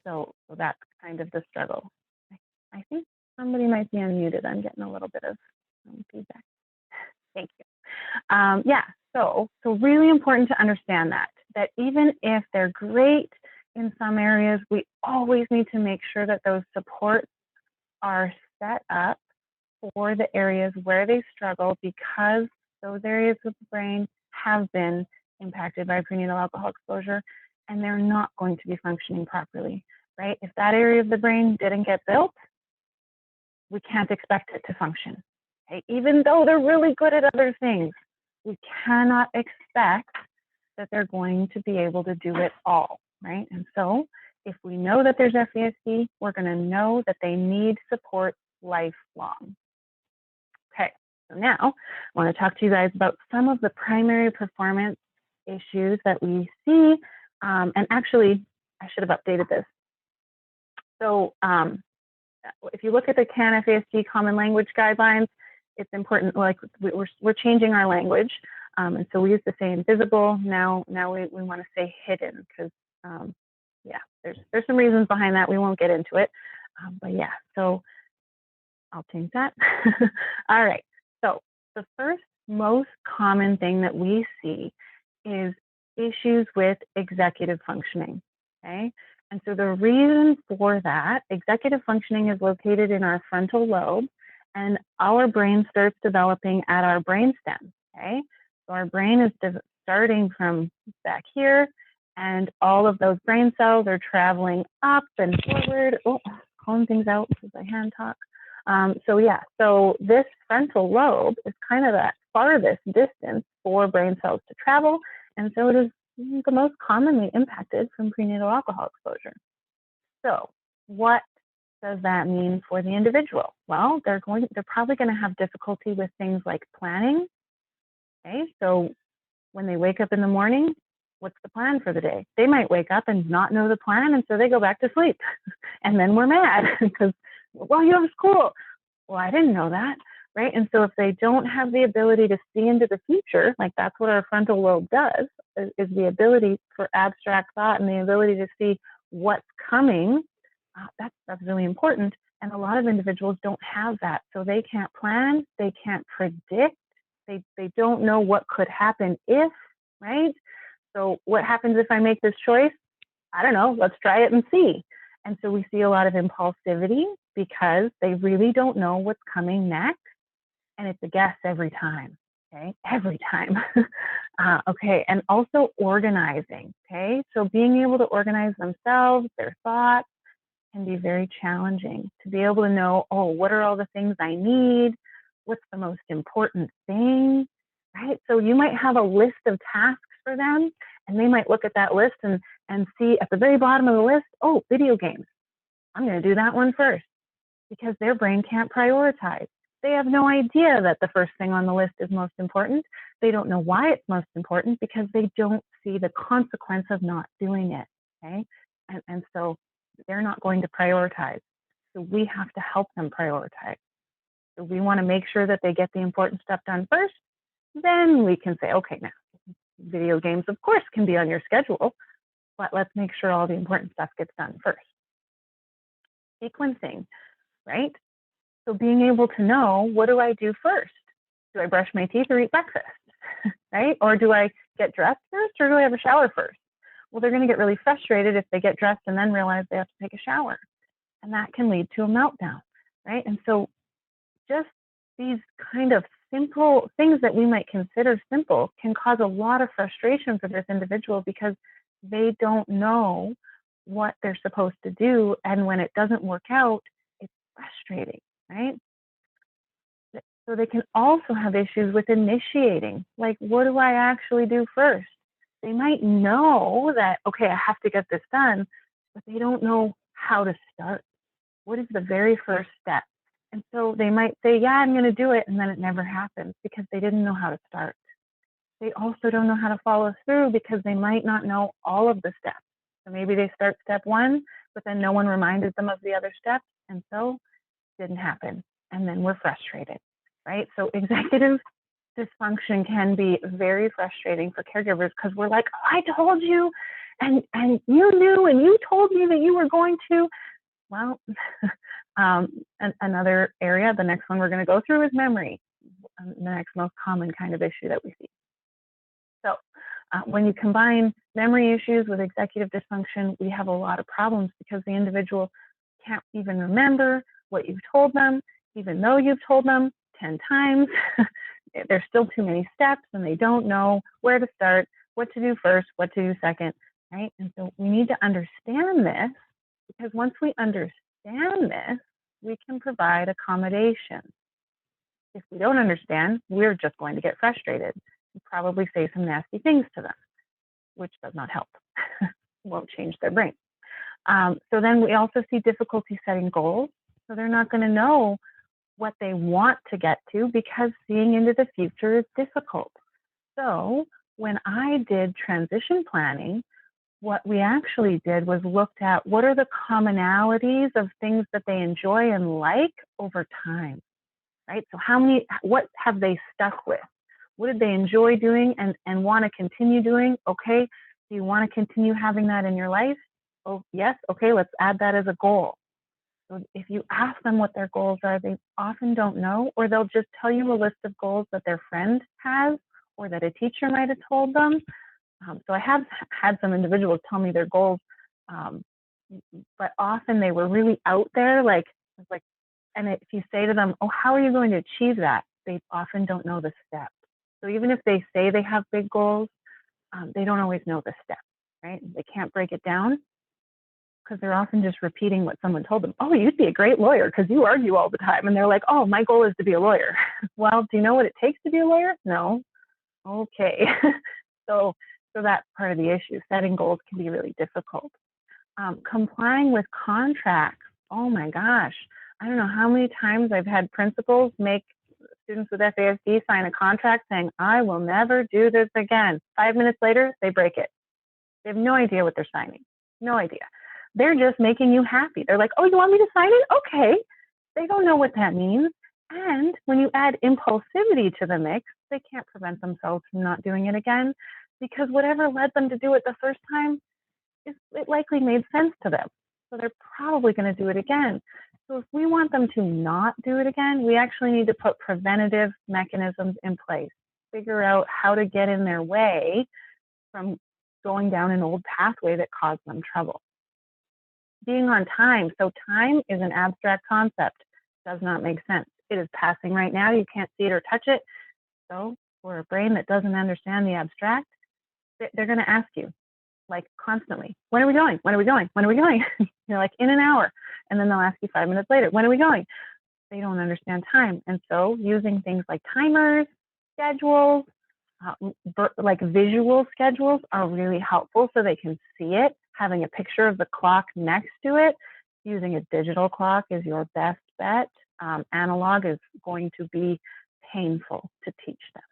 So that's kind of the struggle. I think somebody might be unmuted. I'm getting a little bit of feedback. Thank you. Yeah, so really important to understand that even if they're great in some areas, we always need to make sure that those supports are set up for the areas where they struggle, because those areas of the brain have been impacted by prenatal alcohol exposure, and they're not going to be functioning properly, right? If that area of the brain didn't get built, we can't expect it to function. Okay? Even though they're really good at other things, we cannot expect that they're going to be able to do it all, right? And so if we know that there's FASD, we're going to know that they need support lifelong. Okay, so now I want to talk to you guys about some of the primary performance issues that we see. And actually, I should have updated this. So if you look at the CAN FASD Common Language Guidelines, it's important, like we're changing our language. And so we used to say invisible. Now we want to say hidden, because yeah, there's some reasons behind that. We won't get into it. But yeah, so I'll change that. All right. So the first most common thing that we see is issues with executive functioning. Okay. And so the reason for that, executive functioning is located in our frontal lobe, and our brain starts developing at our brainstem. Okay. So our brain is starting from back here, and all of those brain cells are traveling up and forward. Oh, calling things out as I hand talk. So yeah, so this frontal lobe is kind of that farthest distance for brain cells to travel, and so it is the most commonly impacted from prenatal alcohol exposure. So what does that mean for the individual? Well, they're probably going to have difficulty with things like planning. Okay, so when they wake up in the morning, what's the plan for the day? They might wake up and not know the plan, and so they go back to sleep. And then we're mad because, well, you have school. Well, I didn't know that, right? And so if they don't have the ability to see into the future, like that's what our frontal lobe does, is the ability for abstract thought and the ability to see what's coming, that's really important. And a lot of individuals don't have that. So they can't plan, they can't predict, they don't know what could happen if, right? So what happens if I make this choice? I don't know, let's try it and see. And so we see a lot of impulsivity because they really don't know what's coming next. And it's a guess every time, okay? Every time. Okay, and also organizing, okay? So being able to organize themselves, their thoughts, can be very challenging. To be able to know, oh, what are all the things I need? What's the most important thing, right? So you might have a list of tasks for them, and they might look at that list and see at the very bottom of the list, oh, video games. I'm going to do that one first, because their brain can't prioritize. They have no idea that the first thing on the list is most important. They don't know why it's most important because they don't see the consequence of not doing it, okay? And so they're not going to prioritize. So we have to help them prioritize. So we want to make sure that they get the important stuff done first. Then we can say, okay, now video games, of course, can be on your schedule, but let's make sure all the important stuff gets done first. Sequencing, right? So being able to know, what do I do first? Do I brush my teeth or eat breakfast, right? Or do I get dressed first, or do I have a shower first? Well, they're going to get really frustrated if they get dressed and then realize they have to take a shower. And that can lead to a meltdown, right? And so just these kind of simple things that we might consider simple can cause a lot of frustration for this individual because they don't know what they're supposed to do. And when it doesn't work out, it's frustrating, right? So they can also have issues with initiating, like, what do I actually do first? They might know that, okay, I have to get this done, but they don't know how to start. What is the very first step? And so they might say, yeah, I'm going to do it. And then it never happens because they didn't know how to start. They also don't know how to follow through because they might not know all of the steps. So maybe they start step 1, but then no one reminded them of the other steps, and so it didn't happen. And then we're frustrated, right? So executive dysfunction can be very frustrating for caregivers because we're like, oh, I told you, and you knew, and you told me that you were going to. Well, another area, the next one we're going to go through is memory, the next most common kind of issue that we see. So when you combine memory issues with executive dysfunction, we have a lot of problems because the individual can't even remember what you've told them, even though you've told them 10 times. There's still too many steps and they don't know where to start, what to do first, what to do second, right? And so we need to understand this, because once we understand this, we can provide accommodation. If we don't understand, we're just going to get frustrated and probably say some nasty things to them, which does not help. Won't change their brain. So then we also see difficulty setting goals. So they're not going to know what they want to get to because seeing into the future is difficult. So when I did transition planning, what we actually did was looked at what are the commonalities of things that they enjoy and like over time, right? So what have they stuck with? What did they enjoy doing and want to continue doing? Okay, do you want to continue having that in your life? Oh, yes, okay, let's add that as a goal. So if you ask them what their goals are, they often don't know, or they'll just tell you a list of goals that their friend has or that a teacher might have told them. So I have had some individuals tell me their goals, but often they were really out there, and if you say to them, oh, how are you going to achieve that? They often don't know the steps. So even if they say they have big goals, they don't always know the steps, right? They can't break it down because they're often just repeating what someone told them. Oh, you'd be a great lawyer because you argue all the time. And they're like, oh, my goal is to be a lawyer. Well, do you know what it takes to be a lawyer? No. Okay. So that's part of the issue. Setting goals can be really difficult. Complying with contracts. Oh my gosh. I don't know how many times I've had principals make students with FASD sign a contract saying, I will never do this again. 5 minutes later, they break it. They have no idea what they're signing. No idea. They're just making you happy. They're like, oh, you want me to sign it? Okay. They don't know what that means. And when you add impulsivity to the mix, they can't prevent themselves from not doing it again, because whatever led them to do it the first time, it likely made sense to them. So they're probably going to do it again. So if we want them to not do it again, we actually need to put preventative mechanisms in place, figure out how to get in their way from going down an old pathway that caused them trouble. Being on time. So time is an abstract concept. Does not make sense. It is passing right now. You can't see it or touch it. So for a brain that doesn't understand the abstract, they're going to ask you, like, constantly, when are we going? When are we going? When are we going? You're like, in an hour. And then they'll ask you 5 minutes later, when are we going? They don't understand time. And so using things like timers, schedules, like visual schedules are really helpful so they can see it. Having a picture of the clock next to it, using a digital clock is your best bet. Analog is going to be painful to teach them.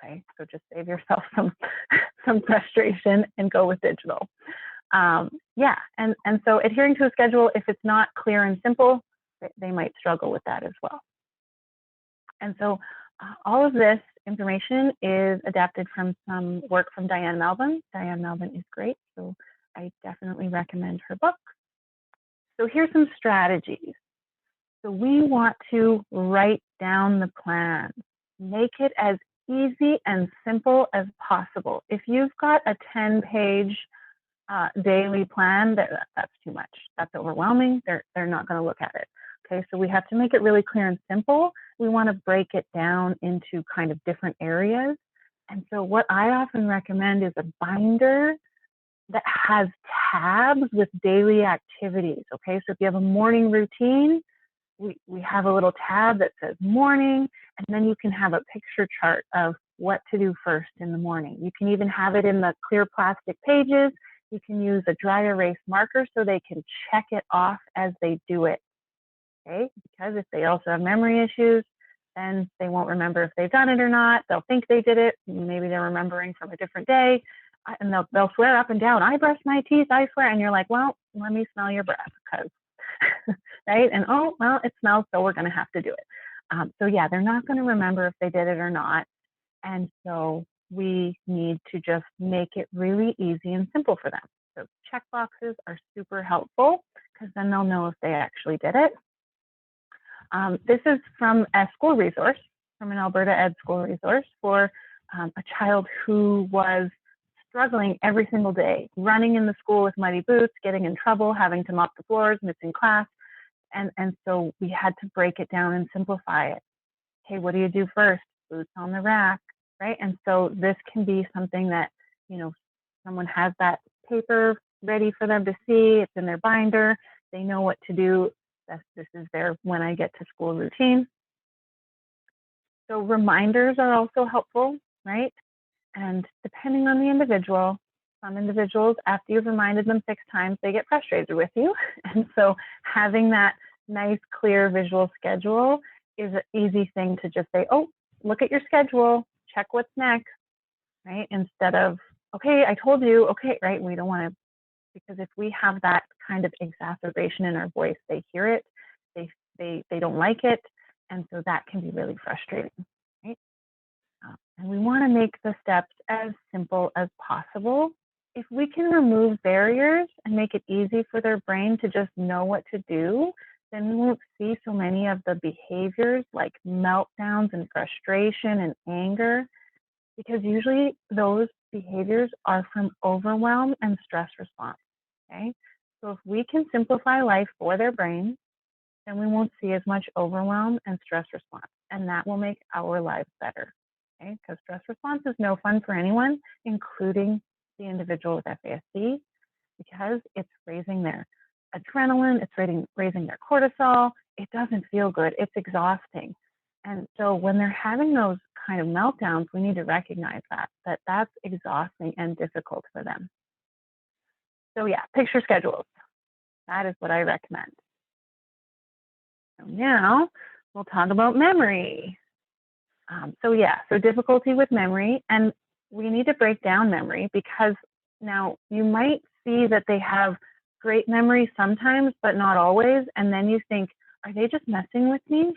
Okay, so just save yourself some frustration and go with digital. Yeah, and so adhering to a schedule, if it's not clear and simple, they might struggle with that as well. And so all of this information is adapted from some work from Diane Melvin. Diane Melvin is great, so I definitely recommend her book. So here's some strategies. So we want to write down the plan, make it as easy and simple as possible. If you've got a 10-page daily plan, that's too much. That's overwhelming. They're not going to look at it. Okay, so we have to make it really clear and simple. We want to break it down into kind of different areas. And so what I often recommend is a binder that has tabs with daily activities. Okay, so if you have a morning routine, we have a little tab that says morning, and then you can have a picture chart of what to do first in the morning. You can even have it in the clear plastic pages. You can use a dry erase marker so they can check it off as they do it. Okay, because if they also have memory issues, then they won't remember if they've done it or not. They'll think they did it. Maybe they're remembering from a different day. and they'll swear up and down, I brush my teeth, I swear. And you're like, well, let me smell your breath, because, right? And oh, well, it smells, so we're going to have to do it. So yeah, they're not going to remember if they did it or not. And so we need to just make it really easy and simple for them. So check boxes are super helpful, because then they'll know if they actually did it. This is from a school resource, from an Alberta Ed school resource for a child who was struggling every single day, running in the school with muddy boots, getting in trouble, having to mop the floors, missing class. And so we had to break it down and simplify it. Hey, what do you do first? Boots on the rack, right? And so this can be something that, you know, someone has that paper ready for them to see. It's in their binder. They know what to do. This is their when I get to school routine. So reminders are also helpful, right? And depending on the individual, some individuals, after you've reminded them 6 times, they get frustrated with you. And so having that nice, clear visual schedule is an easy thing to just say, oh, look at your schedule, check what's next, right? Instead of, okay, I told you, okay, right? We don't want to, because if we have that kind of exacerbation in our voice, they hear it, they don't like it, and so that can be really frustrating, right? And we want to make the steps as simple as possible. If we can remove barriers and make it easy for their brain to just know what to do, then we won't see so many of the behaviors like meltdowns and frustration and anger, because usually those behaviors are from overwhelm and stress response, okay? So if we can simplify life for their brain, then we won't see as much overwhelm and stress response, and that will make our lives better, okay? Because stress response is no fun for anyone, including the individual with FASD, because it's raising their adrenaline, it's raising their cortisol. It doesn't feel good. It's exhausting. And so when they're having those kind of meltdowns, we need to recognize that that's exhausting and difficult for them. So yeah, picture schedules. That is what I recommend. So now we'll talk about memory. So difficulty with memory, and we need to break down memory, because now you might see that they have great memory sometimes, but not always. And then you think, are they just messing with me?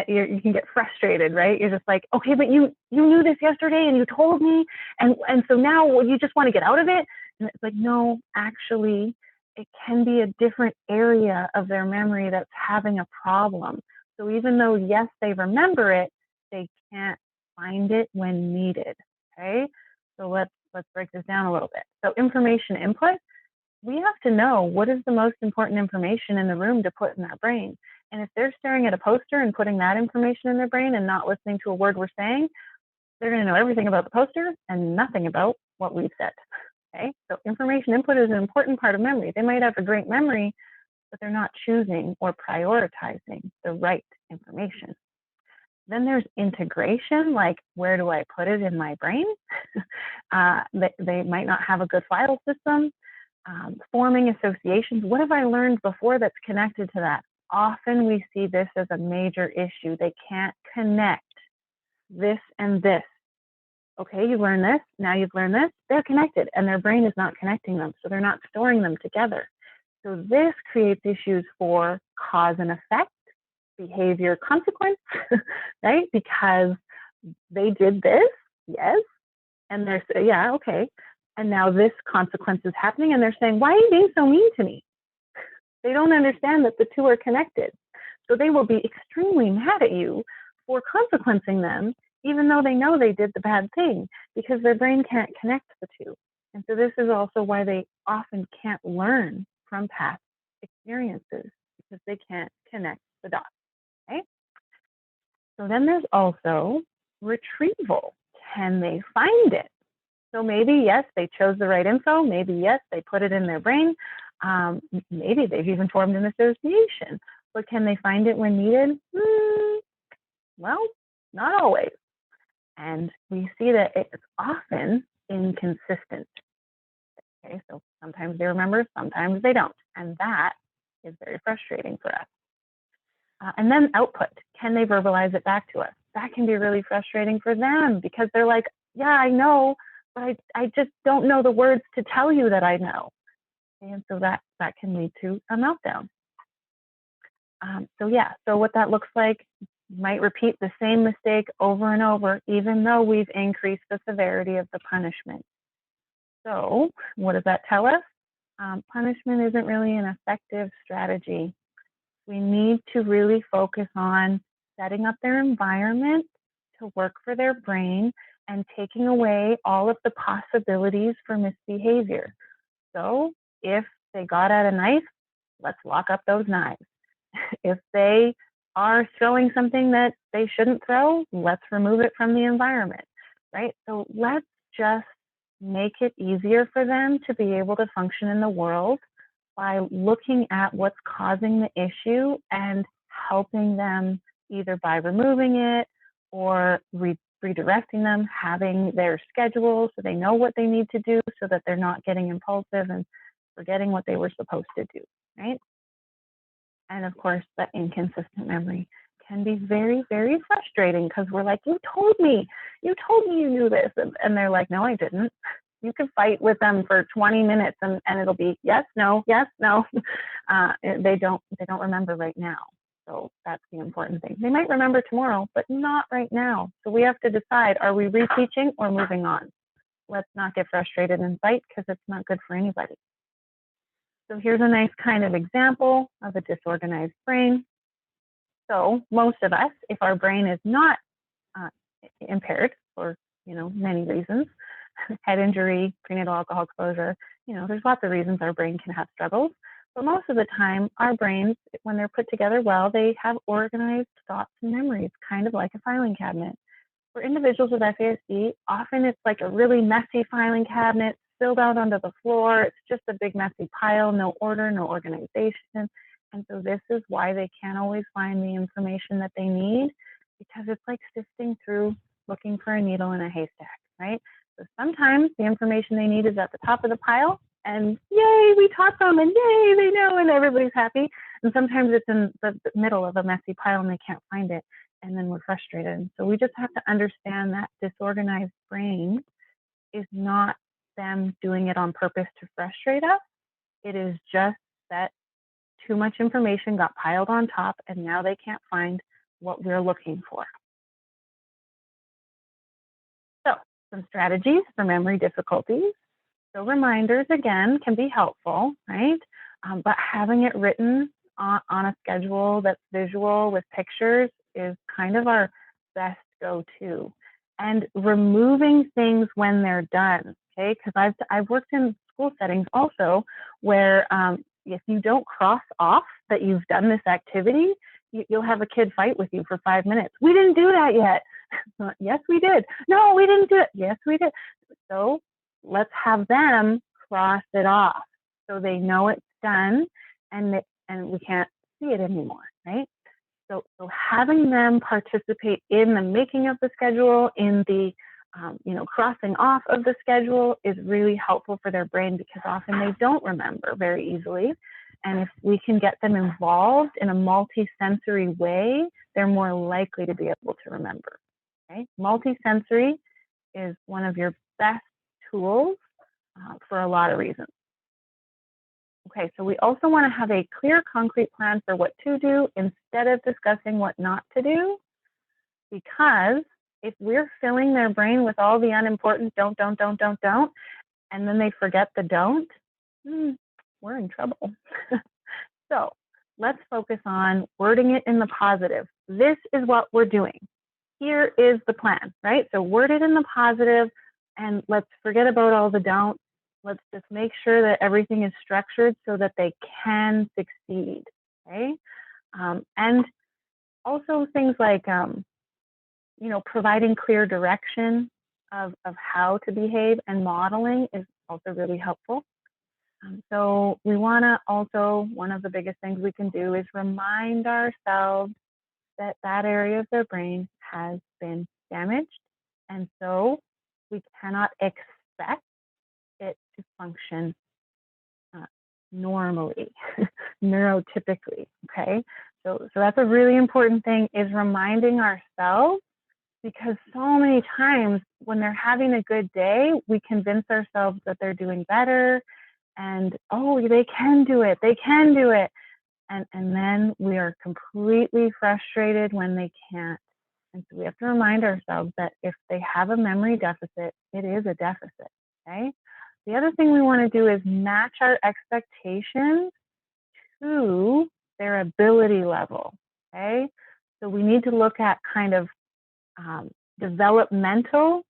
You can get frustrated, right? You're just like, okay, but you knew this yesterday and you told me. And so now you just want to get out of it. And it's like, no, actually, it can be a different area of their memory that's having a problem. So even though, yes, they remember it, they can't find it when needed, okay? So let's break this down a little bit. So information input, we have to know what is the most important information in the room to put in their brain. And if they're staring at a poster and putting that information in their brain and not listening to a word we're saying, they're going to know everything about the poster and nothing about what we've said. Okay, so information input is an important part of memory. They might have a great memory, but they're not choosing or prioritizing the right information. Then there's integration, like where do I put it in my brain? They might not have a good file system. Forming associations. What have I learned before that's connected to that? Often we see this as a major issue. They can't connect this and this. Okay, you learn this, now you've learned this, they're connected, and their brain is not connecting them, so they're not storing them together. So this creates issues for cause and effect, behavior consequence, right? Because they did this, yes, and they're saying, yeah, okay, and now this consequence is happening, and they're saying, why are you being so mean to me? They don't understand that the two are connected. So they will be extremely mad at you for consequencing them, even though they know they did the bad thing, because their brain can't connect the two. And so this is also why they often can't learn from past experiences, because they can't connect the dots, okay? So then there's also retrieval. Can they find it? So maybe, yes, they chose the right info. Maybe, yes, they put it in their brain. Maybe they've even formed an association. But can they find it when needed? Well, not always. And we see that it's often inconsistent. Okay, so sometimes they remember, sometimes they don't. And that is very frustrating for us. And then output. Can they verbalize it back to us? That can be really frustrating for them, because they're like, yeah, I know, but I just don't know the words to tell you that I know. And so that can lead to a meltdown. So what that looks like, might repeat the same mistake over and over, even though we've increased the severity of the punishment. So what does that tell us? Punishment isn't really an effective strategy. We need to really focus on setting up their environment to work for their brain and taking away all of the possibilities for misbehavior. So if they got out a knife, let's lock up those knives. If they are throwing something that they shouldn't throw, let's remove it from the environment, right? So let's just make it easier for them to be able to function in the world by looking at what's causing the issue and helping them either by removing it or redirecting them, having their schedule so they know what they need to do so that they're not getting impulsive and forgetting what they were supposed to do, right? And of course, the inconsistent memory can be very, very frustrating because we're like, you told me you knew this. And they're like, no, I didn't. You can fight with them for 20 minutes and it'll be yes, no, yes, no. They don't remember right now. So that's the important thing. They might remember tomorrow, but not right now. So we have to decide, are we reteaching or moving on? Let's not get frustrated and fight because it's not good for anybody. So here's a nice kind of example of a disorganized brain. So most of us, if our brain is not impaired for many reasons, head injury, prenatal alcohol exposure, there's lots of reasons our brain can have struggles. But most of the time, our brains, when they're put together well, they have organized thoughts and memories, kind of like a filing cabinet. For individuals with FASD, often it's like a really messy filing cabinet spilled out onto the floor. It's just a big messy pile, no order, no organization. And so this is why they can't always find the information that they need, because it's like sifting through looking for a needle in a haystack, right? So sometimes the information they need is at the top of the pile and yay, we taught them and yay, they know and everybody's happy. And sometimes it's in the middle of a messy pile and they can't find it and then we're frustrated. So we just have to understand that disorganized brain is not them doing it on purpose to frustrate us. It is just that too much information got piled on top and now they can't find what we're looking for. So some strategies for memory difficulties. So reminders, again, can be helpful, right? But having it written on a schedule that's visual with pictures is kind of our best go-to. And removing things when they're done, okay? Because I've worked in school settings also where if you don't cross off that you've done this activity, you'll have a kid fight with you for 5 minutes. We didn't do that yet. Yes, we did. No, we didn't do it. Yes, we did. So let's have them cross it off so they know it's done and we can't see it anymore, right? So having them participate in the making of the schedule, in the crossing off of the schedule is really helpful for their brain because often they don't remember very easily. And if we can get them involved in a multi-sensory way, they're more likely to be able to remember. Okay? Multi-sensory is one of your best tools for a lot of reasons. Okay, so we also want to have a clear, concrete plan for what to do instead of discussing what not to do, because if we're filling their brain with all the unimportant don't, and then they forget the don't, we're in trouble. So let's focus on wording it in the positive. This is what we're doing. Here is the plan, right? So word it in the positive and let's forget about all the don't. Let's just make sure that everything is structured so that they can succeed, okay? And also things like, providing clear direction of how to behave and modeling is also really helpful. So we want to also, one of the biggest things we can do is remind ourselves that that area of their brain has been damaged. And so we cannot expect it to function normally, neurotypically, okay? So that's a really important thing, is reminding ourselves because so many times when they're having a good day, we convince ourselves that they're doing better and, oh, they can do it, they can do it. And then we are completely frustrated when they can't. And so we have to remind ourselves that if they have a memory deficit, it is a deficit, okay? The other thing we want to do is match our expectations to their ability level, okay? So we need to look at kind of developmental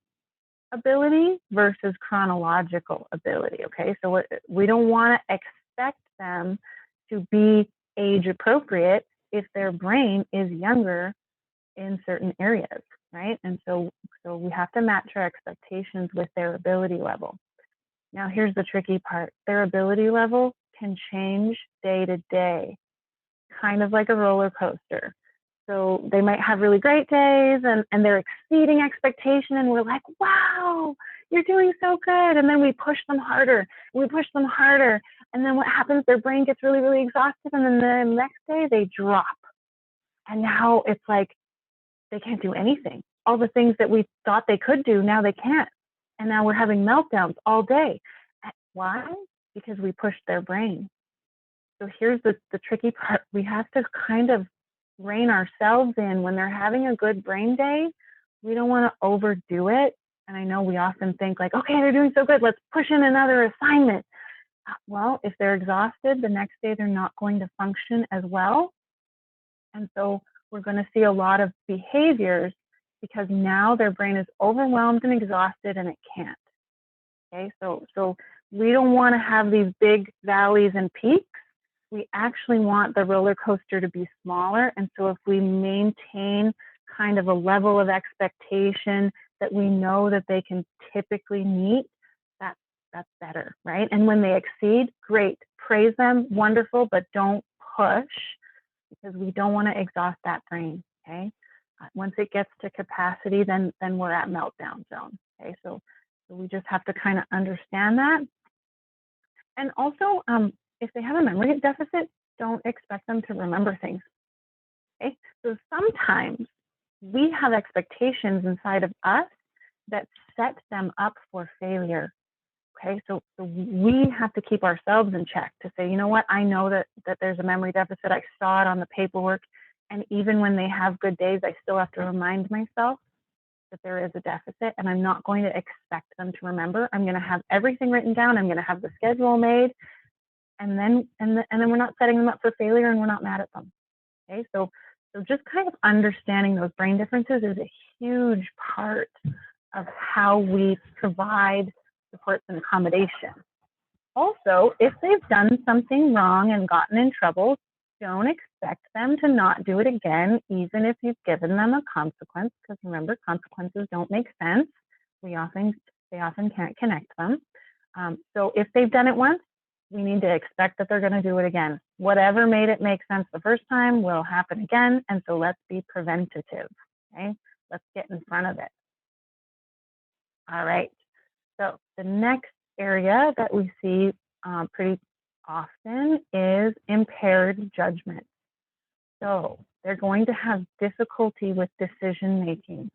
ability versus chronological ability, okay? So we don't want to expect them to be age appropriate if their brain is younger in certain areas, right? And so we have to match our expectations with their ability level. Now, here's the tricky part. Their ability level can change day to day, kind of like a roller coaster. So they might have really great days and they're exceeding expectation and we're like, wow, you're doing so good. And then we push them harder, and we push them harder. And then what happens? Their brain gets really, really exhausted. And then the next day they drop. And now it's like they can't do anything. All the things that we thought they could do, now they can't. And now we're having meltdowns all day. Why? Because we pushed their brain. So here's the tricky part. We have to kind of rein ourselves in when they're having a good brain day. We don't want to overdo it. And I know we often think like, okay, they're doing so good, let's push in another assignment. Well, if they're exhausted, the next day they're not going to function as well. And so we're going to see a lot of behaviors because now their brain is overwhelmed and exhausted and it can't. Okay, so we don't want to have these big valleys and peaks. We actually want the roller coaster to be smaller. And so if we maintain kind of a level of expectation that we know that they can typically meet, that's better, right? And when they exceed, great, praise them, wonderful, but don't push because we don't want to exhaust that brain, okay? Once it gets to capacity, then we're at meltdown zone, okay? So we just have to kind of understand that. And also, if they have a memory deficit, don't expect them to remember things, okay? So sometimes we have expectations inside of us that set them up for failure, okay? So we have to keep ourselves in check to say, you know what, I know that there's a memory deficit. I saw it on the paperwork. And even when they have good days, I still have to remind myself that there is a deficit and I'm not going to expect them to remember. I'm going to have everything written down. I'm going to have the schedule made. And then we're not setting them up for failure and we're not mad at them. Okay, so just kind of understanding those brain differences is a huge part of how we provide supports and accommodation. Also, if they've done something wrong and gotten in trouble, don't expect them to not do it again, even if you've given them a consequence, because remember, consequences don't make sense. They often can't connect them. So if they've done it once, we need to expect that they're going to do it again. Whatever made it make sense the first time will happen again. And so let's be preventative, okay? Let's get in front of it. All right. So the next area that we see pretty often is impaired judgment. So they're going to have difficulty with decision making,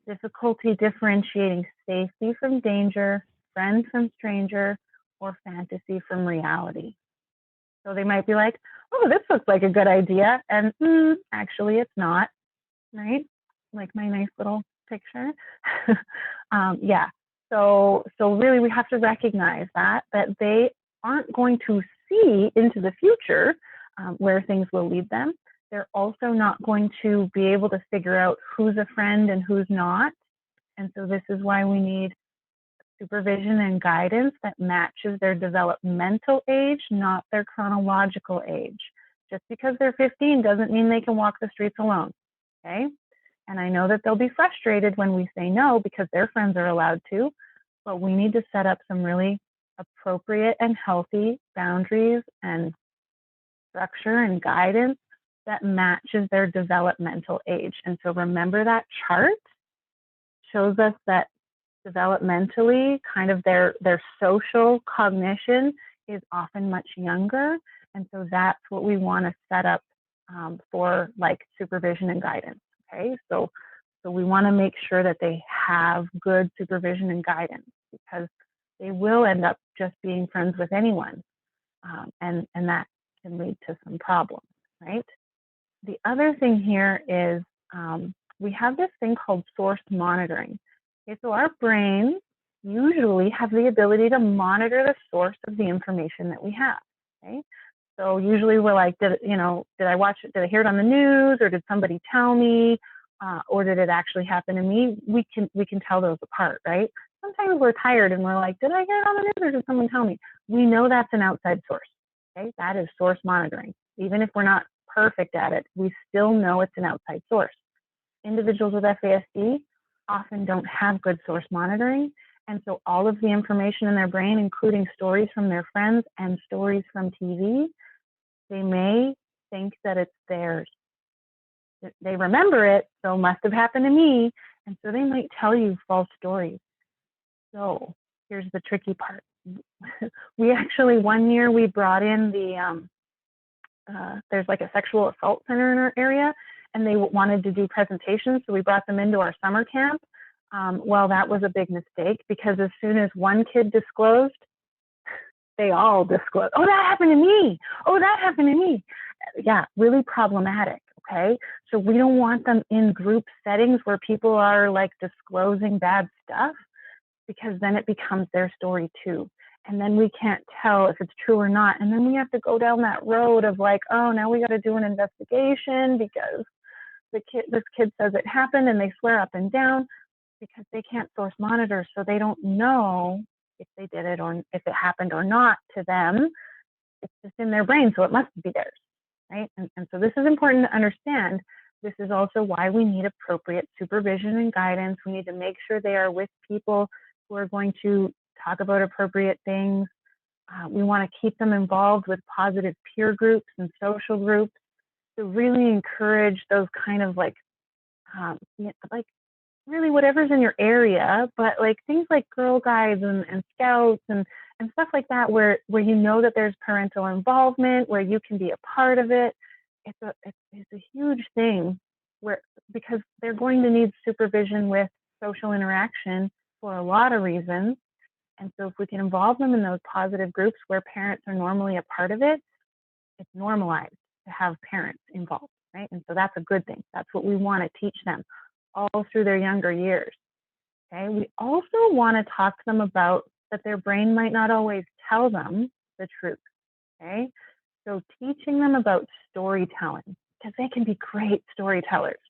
difficulty differentiating safety from danger, friend from stranger, or fantasy from reality. So they might be like, oh, this looks like a good idea. And actually it's not, right? Like my nice little picture. Yeah. So really we have to recognize that they aren't going to see into the future where things will lead them. They're also not going to be able to figure out who's a friend and who's not. And so this is why we need supervision and guidance that matches their developmental age, not their chronological age. Just because they're 15 doesn't mean they can walk the streets alone, okay? And I know that they'll be frustrated when we say no because their friends are allowed to, but we need to set up some really appropriate and healthy boundaries and structure and guidance that matches their developmental age. And so remember that chart shows us that developmentally, kind of their social cognition is often much younger. And so that's what we want to set up for like supervision and guidance. Okay, so So we want to make sure that they have good supervision and guidance, because they will end up just being friends with anyone. And that can lead to some problems, right? The other thing here is we have this thing called source monitoring. Okay, so our brains usually have the ability to monitor the source of the information that we have. Okay, so usually we're like, did I watch it? Did I hear it on the news, or did somebody tell me, or did it actually happen to me? We can tell those apart, right? Sometimes we're tired and we're like, did I hear it on the news, or did someone tell me? We know that's an outside source. Okay, that is source monitoring. Even if we're not perfect at it, we still know it's an outside source. Individuals with FASD often don't have good source monitoring, and so all of the information in their brain, including stories from their friends and stories from TV, they may think that it's theirs. They remember it, so it must have happened to me, and so they might tell you false stories. So here's the tricky part. We actually, one year, we brought in there's like a sexual assault center in our area, and they wanted to do presentations, so we brought them into our summer camp. Well, that was a big mistake, because as soon as one kid disclosed, they all disclosed. Oh, that happened to me. Oh, that happened to me. Yeah, really problematic. Okay, so we don't want them in group settings where people are like disclosing bad stuff, because then it becomes their story too. And then we can't tell if it's true or not. And then we have to go down that road of like, oh, now we got to do an investigation because this kid says it happened, and they swear up and down, because they can't source monitor. So they don't know if they did it or if it happened or not to them. It's just in their brain, so it must be theirs, right? And so this is important to understand. This is also why we need appropriate supervision and guidance. We need to make sure they are with people who are going to talk about appropriate things. We want to keep them involved with positive peer groups and social groups to really encourage those kind of like really whatever's in your area, but like things like Girl Guides and Scouts and stuff like that, where you know that there's parental involvement, where you can be a part of it. It's a huge thing, because they're going to need supervision with social interaction for a lot of reasons. And so if we can involve them in those positive groups where parents are normally a part of it, it's normalized to have parents involved, right? And so that's a good thing. That's what we want to teach them all through their younger years. Okay. We also want to talk to them about that their brain might not always tell them the truth. Okay. So teaching them about storytelling, because they can be great storytellers.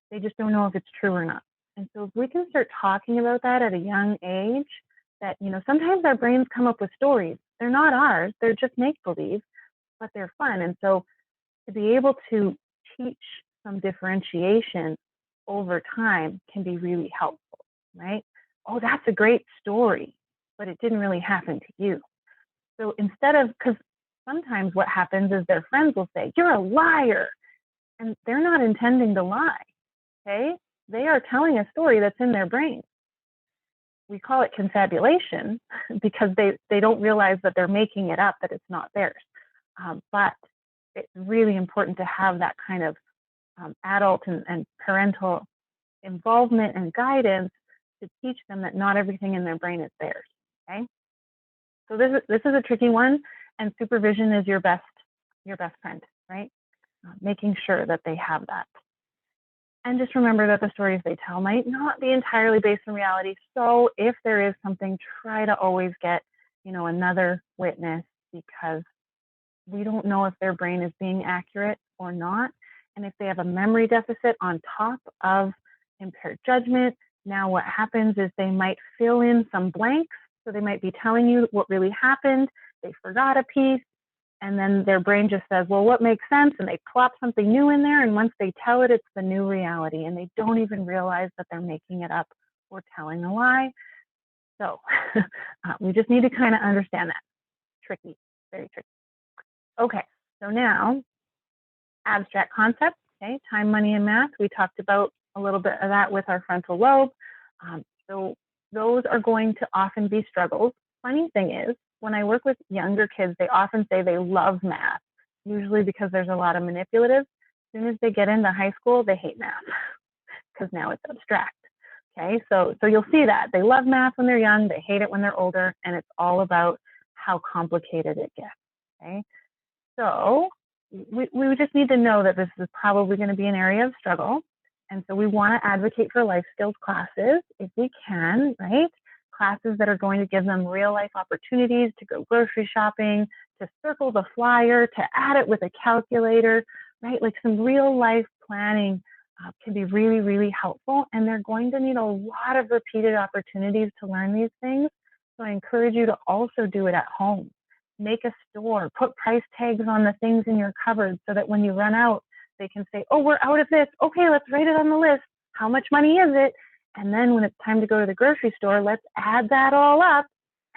They just don't know if it's true or not. And so if we can start talking about that at a young age, that, sometimes our brains come up with stories. They're not ours. They're just make-believe, but they're fun. And so to be able to teach some differentiation over time can be really helpful, right? Oh, that's a great story, but it didn't really happen to you. So instead of, because sometimes what happens is their friends will say, you're a liar, and they're not intending to lie, okay? They are telling a story that's in their brain. We call it confabulation because they don't realize that they're making it up, that it's not theirs. But it's really important to have that kind of adult and parental involvement and guidance to teach them that not everything in their brain is theirs. Okay, so this is a tricky one, and supervision is your best friend, right? Making sure that they have that. And just remember that the stories they tell might not be entirely based in reality. So if there is something, try to always get, another witness, because we don't know if their brain is being accurate or not. And if they have a memory deficit on top of impaired judgment, now what happens is they might fill in some blanks. So they might be telling you what really happened. They forgot a piece. And then their brain just says, well, what makes sense? And they plop something new in there. And once they tell it, it's the new reality. And they don't even realize that they're making it up or telling a lie. So we just need to kind of understand that. Tricky, very tricky. Okay, so now abstract concepts, okay, time, money, and math. We talked about a little bit of that with our frontal lobe. So those are going to often be struggles. Funny thing is, when I work with younger kids, they often say they love math, usually because there's a lot of manipulative. As soon as they get into high school, they hate math. because now it's abstract. Okay, so you'll see that they love math when they're young, they hate it when they're older, and it's all about how complicated it gets. Okay, so we just need to know that this is probably going to be an area of struggle, and so we want to advocate for life skills classes if we can, right? Classes that are going to give them real life opportunities to go grocery shopping, to circle the flyer, to add it with a calculator, right? Like some real life planning can be really, really helpful. And they're going to need a lot of repeated opportunities to learn these things. So I encourage you to also do it at home. Make a store, put price tags on the things in your cupboard so that when you run out, they can say, oh, we're out of this. Okay, let's write it on the list. How much money is it? And then when it's time to go to the grocery store, let's add that all up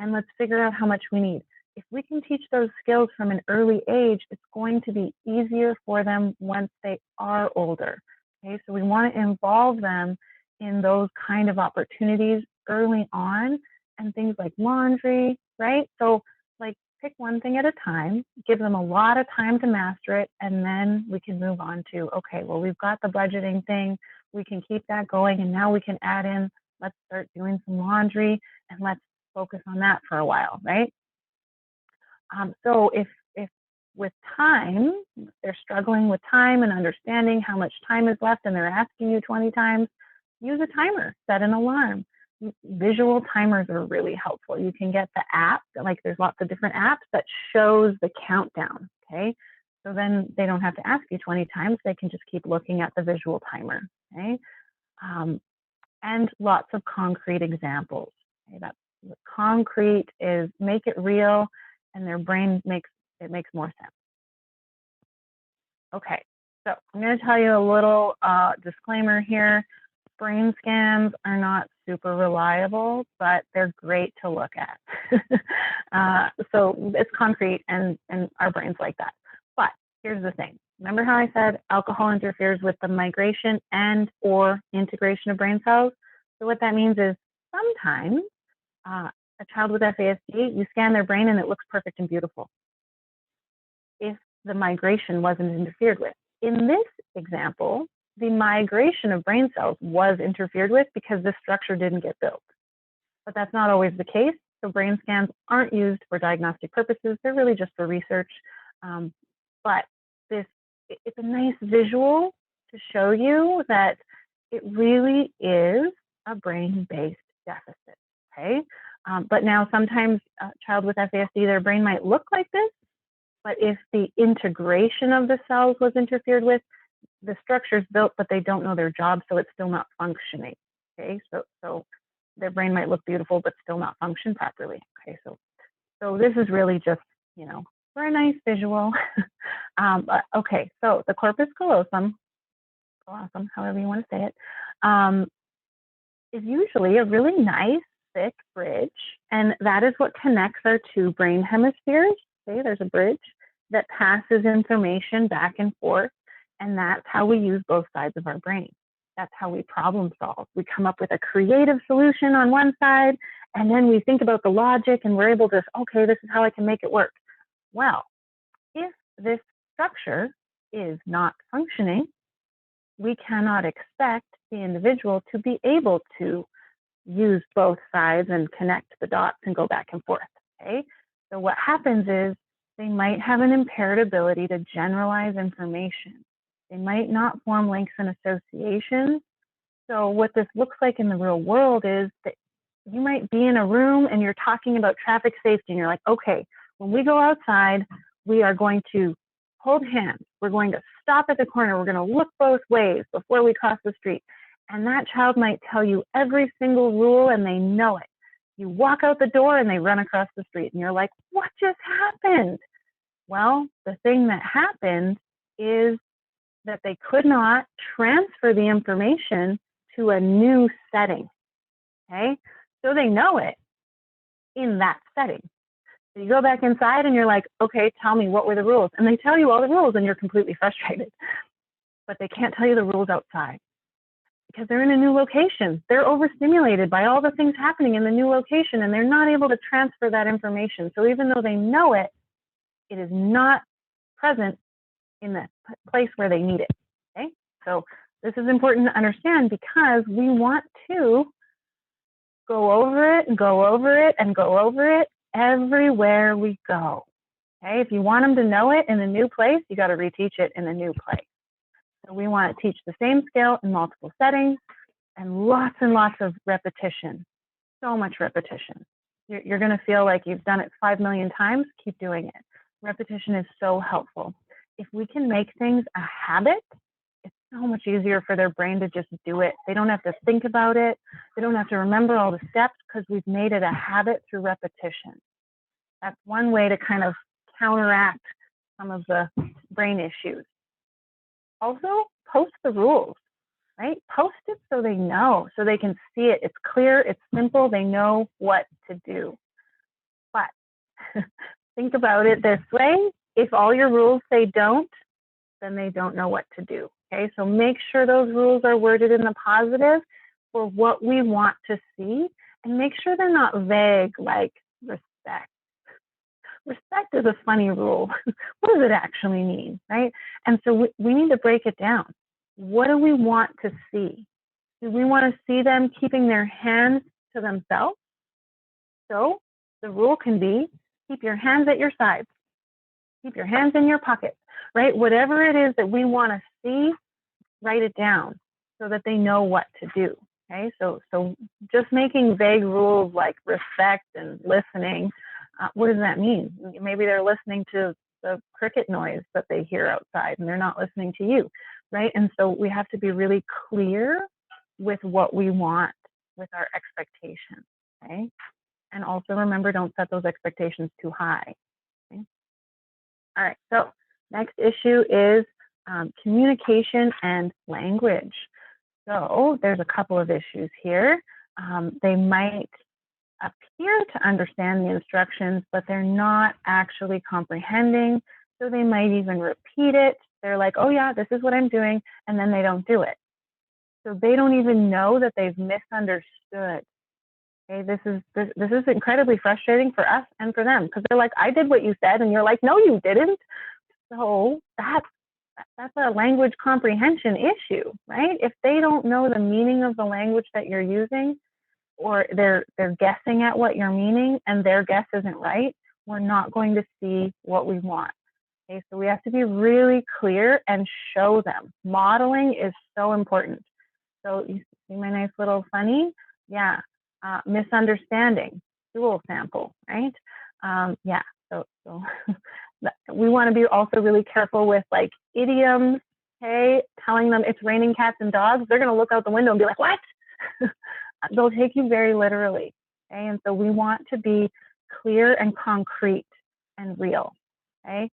and let's figure out how much we need. If we can teach those skills from an early age, it's going to be easier for them once they are older. Okay, so we want to involve them in those kind of opportunities early on, and things like laundry, right? So like pick one thing at a time, give them a lot of time to master it, and then we can move on to, okay, well, we've got the budgeting thing, we can keep that going, and now we can add in, let's start doing some laundry, and let's focus on that for a while, right? So if with time, they're struggling with time and understanding how much time is left and they're asking you 20 times, use a timer, set an alarm. Visual timers are really helpful. You can get the app, like there's lots of different apps that shows the countdown, okay? So then they don't have to ask you 20 times, they can just keep looking at the visual timer, okay? And lots of concrete examples, okay? That's concrete is make it real, and their brain makes more sense. Okay, so I'm going to tell you a little disclaimer here. Brain scans are not super reliable, but they're great to look at. So it's concrete, and our brains like that. But here's the thing. Remember how I said alcohol interferes with the migration and or integration of brain cells? So what that means is sometimes a child with FASD, you scan their brain and it looks perfect and beautiful if the migration wasn't interfered with. In this example, the migration of brain cells was interfered with because this structure didn't get built. But that's not always the case. So brain scans aren't used for diagnostic purposes. They're really just for research. But it's a nice visual to show you that it really is a brain-based deficit, okay? But now sometimes a child with FASD, their brain might look like this, but if the integration of the cells was interfered with, the structure's built, but they don't know their job, so it's still not functioning, okay? So their brain might look beautiful, but still not function properly, okay? So this is really just, for a nice visual. Okay, so the corpus callosum, however you want to say it, is usually a really nice, thick bridge, and that is what connects our two brain hemispheres. Okay, there's a bridge that passes information back and forth, and that's how we use both sides of our brain. That's how we problem solve. We come up with a creative solution on one side, and then we think about the logic, and we're able to, okay, this is how I can make it work. Well, if this structure is not functioning, we cannot expect the individual to be able to use both sides and connect the dots and go back and forth, okay? So what happens is they might have an impaired ability to generalize information. They might not form links and associations. So what this looks like in the real world is that you might be in a room and you're talking about traffic safety and you're like, okay, when we go outside, we are going to hold hands. We're going to stop at the corner. We're going to look both ways before we cross the street. And that child might tell you every single rule and they know it. You walk out the door and they run across the street and you're like, what just happened? Well, the thing that happened is that they could not transfer the information to a new setting, okay? So they know it in that setting. So you go back inside and you're like, okay, tell me, what were the rules? And they tell you all the rules and you're completely frustrated. But they can't tell you the rules outside because they're in a new location. They're overstimulated by all the things happening in the new location and they're not able to transfer that information. So even though they know it, it is not present in the place where they need it, okay? So This is important to understand because we want to go over it and go over it and go over it everywhere we go. Okay, if you want them to know it in a new place, you got to reteach it in a new place. So we want to teach the same skill in multiple settings and lots of repetition. So much repetition. You're going to feel like you've done it 5 million times. Keep doing it. Repetition is so helpful. If we can make things a habit, it's so much easier for their brain to just do it. They don't have to think about it. They don't have to remember all the steps because we've made it a habit through repetition. That's one way to kind of counteract some of the brain issues. Also, post the rules, right? Post it so they know, so they can see it. It's clear, it's simple, they know what to do. But think about it this way. If all your rules say don't, then they don't know what to do. Okay, so make sure those rules are worded in the positive for what we want to see, and make sure they're not vague like respect. Respect is a funny rule. What does it actually mean, right? And so we need to break it down. What do we want to see? Do we want to see them keeping their hands to themselves? So the rule can be, keep your hands at your sides. Keep your hands in your pockets, right? Whatever it is that we want to see, write it down so that they know what to do, okay? So just making vague rules like respect and listening, what does that mean? Maybe they're listening to the cricket noise that they hear outside and they're not listening to you, right? And so we have to be really clear with what we want with our expectations, okay? And also remember, don't set those expectations too high, okay? All right, so next issue is communication and language. So there's a couple of issues here. They might appear to understand the instructions, but they're not actually comprehending. So they might even repeat it. They're like, oh yeah, this is what I'm doing, and then they don't do it. So they don't even know that they've misunderstood. Okay, this is incredibly frustrating for us and for them, because they're like, I did what you said, and you're like, no, you didn't. So that's a language comprehension issue, right? If they don't know the meaning of the language that you're using, or they're guessing at what you're meaning and their guess isn't right, we're not going to see what we want. Okay, so we have to be really clear and show them. Modeling is so important. So you see my nice little funny? Yeah, misunderstanding, dual sample, right? Yeah, so we want to be also really careful with like idioms, okay? Telling them it's raining cats and dogs, they're going to look out the window and be like, what? They'll take you very literally, okay? And so we want to be clear and concrete and real, okay?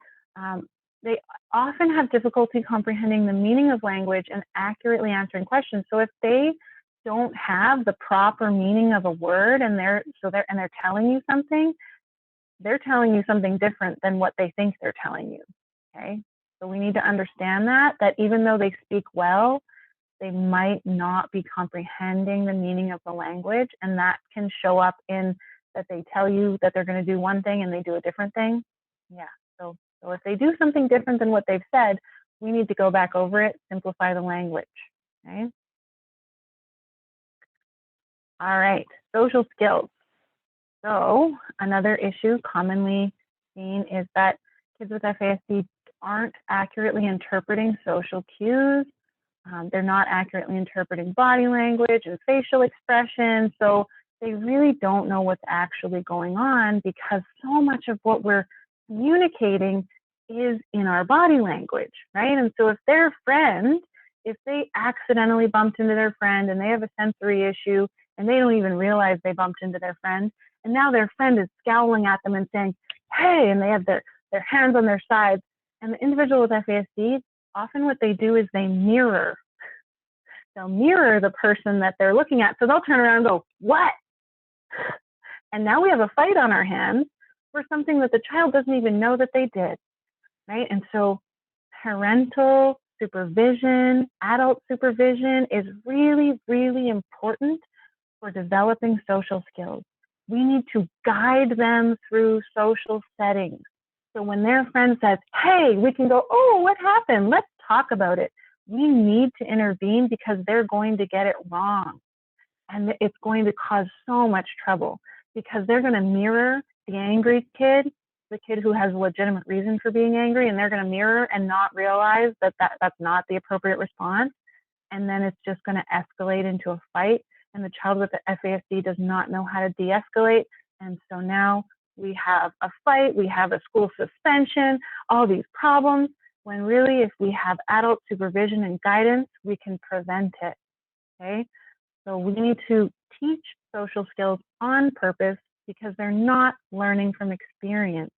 They often have difficulty comprehending the meaning of language and accurately answering questions. So if they don't have the proper meaning of a word and they're telling you something, they're telling you something different than what they think they're telling you, okay? So we need to understand that even though they speak well, they might not be comprehending the meaning of the language, and that can show up in that they tell you that they're going to do one thing and they do a different thing. Yeah, so if they do something different than what they've said, we need to go back over it, simplify the language, okay? All right, social skills. So another issue commonly seen is that kids with FASD aren't accurately interpreting social cues. They're not accurately interpreting body language and facial expression. So they really don't know what's actually going on, because so much of what we're communicating is in our body language, right? And so if their friend, if they accidentally bumped into their friend and they have a sensory issue and they don't even realize they bumped into their friend, and now their friend is scowling at them and saying, hey, and they have their hands on their sides, and the individual with FASD, often what they do is they mirror. They'll mirror the person that they're looking at. So they'll turn around and go, what? And now we have a fight on our hands for something that the child doesn't even know that they did, right? And so parental supervision, adult supervision is really, really important for developing social skills. We need to guide them through social settings. So when their friend says, hey, we can go, oh, what happened? Let's talk about it. we need to intervene because they're going to get it wrong. And it's going to cause so much trouble because they're going to mirror the angry kid, the kid who has a legitimate reason for being angry, and they're going to mirror and not realize that that's not the appropriate response. And then it's just going to escalate into a fight. And the child with the FASD does not know how to de-escalate. And so now we have a fight, we have a school suspension, all these problems, when really if we have adult supervision and guidance, we can prevent it, okay? So we need to teach social skills on purpose because they're not learning from experience,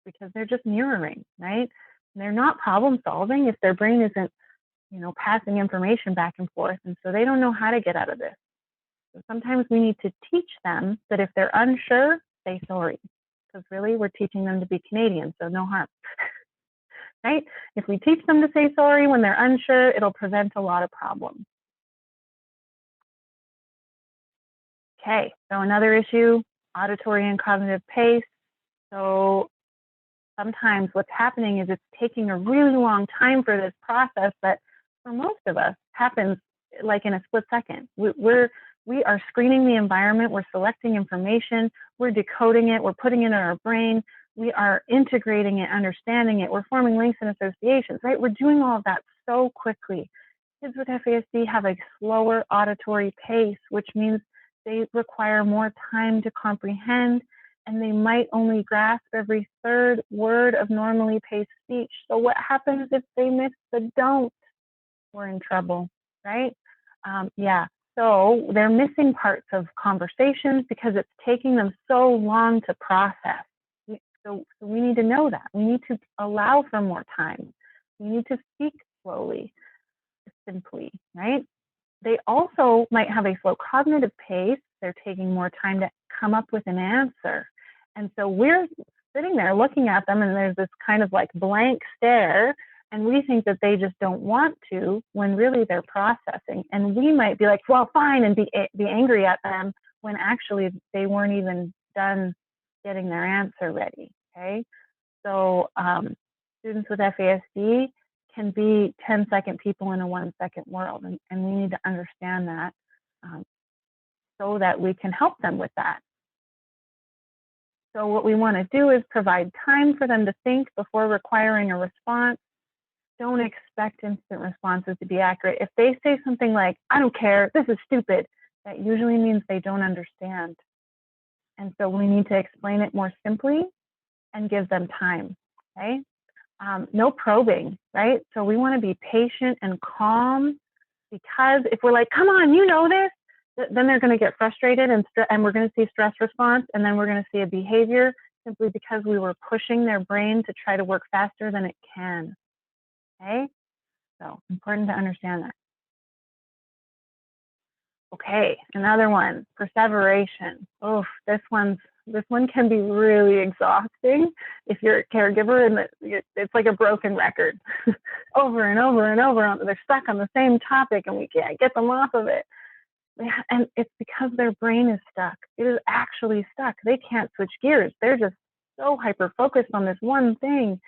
because they're just mirroring, right? They're not problem solving if their brain isn't, passing information back and forth. And so they don't know how to get out of this. So sometimes we need to teach them that if they're unsure, say sorry, because really we're teaching them to be Canadian, so no harm, right? If we teach them to say sorry when they're unsure, it'll prevent a lot of problems. Okay, so another issue, auditory and cognitive pace. So sometimes what's happening is it's taking a really long time for this process that for most of us happens like in a split second. We are screening the environment, we're selecting information, we're decoding it, we're putting it in our brain, we are integrating it, understanding it, we're forming links and associations, right? We're doing all of that so quickly. Kids with FASD have a slower auditory pace, which means they require more time to comprehend, and they might only grasp every third word of normally paced speech. So what happens if they miss the don't? We're in trouble, right? So they're missing parts of conversations because it's taking them so long to process. So we need to know that. We need to allow for more time. We need to speak slowly, simply, right? They also might have a slow cognitive pace. They're taking more time to come up with an answer. And so we're sitting there looking at them and there's this kind of like blank stare, and we think that they just don't want to when really they're processing. And we might be like, well, fine, and be angry at them when actually they weren't even done getting their answer ready, okay? So students with FASD can be 10-second people in a 1-second world, and we need to understand that so that we can help them with that. So what we want to do is provide time for them to think before requiring a response. Don't expect instant responses to be accurate. If they say something like, I don't care, this is stupid, that usually means they don't understand. And so we need to explain it more simply and give them time, okay? No probing, right? So we want to be patient and calm, because if we're like, come on, you know this, then they're going to get frustrated and we're going to see stress response, and then we're going to see a behavior simply because we were pushing their brain to try to work faster than it can. Okay, so important to understand that. Okay, another one, perseveration. Oh, this one can be really exhausting if you're a caregiver, and it's like a broken record over and over and over. They're stuck on the same topic and we can't get them off of it. And it's because their brain is stuck. It is actually stuck. They can't switch gears. They're just so hyper-focused on this one thing.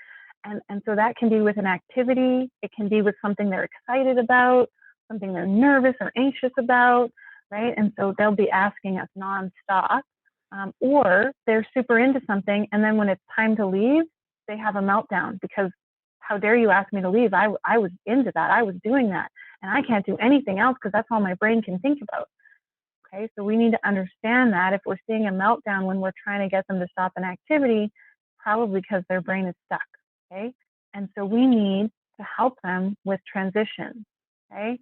And so that can be with an activity. It can be with something they're excited about, something they're nervous or anxious about, right? And so they'll be asking us nonstop. Or they're super into something, and then when it's time to leave, they have a meltdown because how dare you ask me to leave? I was into that. I was doing that. And I can't do anything else because that's all my brain can think about. Okay, so we need to understand that if we're seeing a meltdown when we're trying to get them to stop an activity, probably because their brain is stuck. Okay, and so we need to help them with transition. Okay,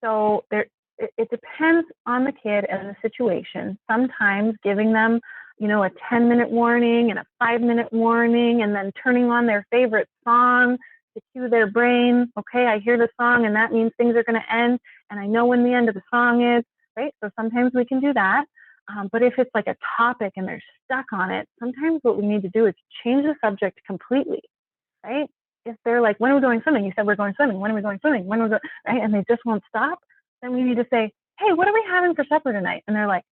so it depends on the kid and the situation. Sometimes giving them, a 10-minute warning and a 5-minute warning, and then turning on their favorite song to cue their brain. Okay, I hear the song and that means things are going to end, and I know when the end of the song is, right? So sometimes we can do that. But if it's like a topic and they're stuck on it, sometimes what we need to do is change the subject completely, right? If they're like, when are we going swimming? You said we're going swimming. When are we going swimming? When are we going, right? And they just won't stop. Then we need to say, hey, what are we having for supper tonight? And they're like,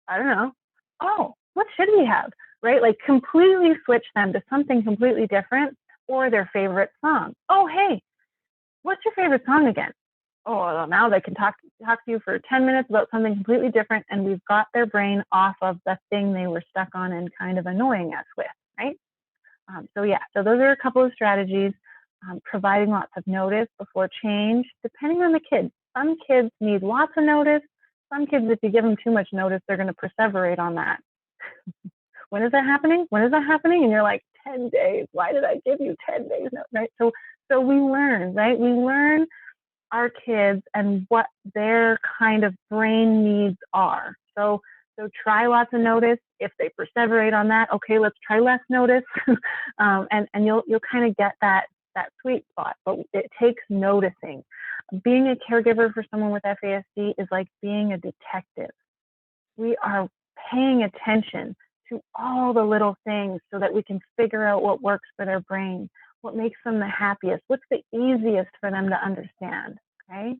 I don't know. Oh, what should we have? Right? Like completely switch them to something completely different or their favorite song. Oh, hey, what's your favorite song again? Oh, now they can talk to you for 10 minutes about something completely different, and we've got their brain off of the thing they were stuck on and kind of annoying us with, right? So those are a couple of strategies. Providing lots of notice before change, depending on the kid. Some kids need lots of notice. Some kids, if you give them too much notice, they're going to perseverate on that. When is that happening? When is that happening? And you're like, 10 days. Why did I give you 10 days? No, right? So we learn, right? We learn our kids and what their kind of brain needs are. So try lots of notice. If they perseverate on that, okay, let's try less notice. And you'll kind of get that sweet spot, but it takes noticing. Being a caregiver for someone with FASD is like being a detective. We are paying attention to all the little things so that we can figure out what works for their brain, what makes them the happiest, what's the easiest for them to understand, okay?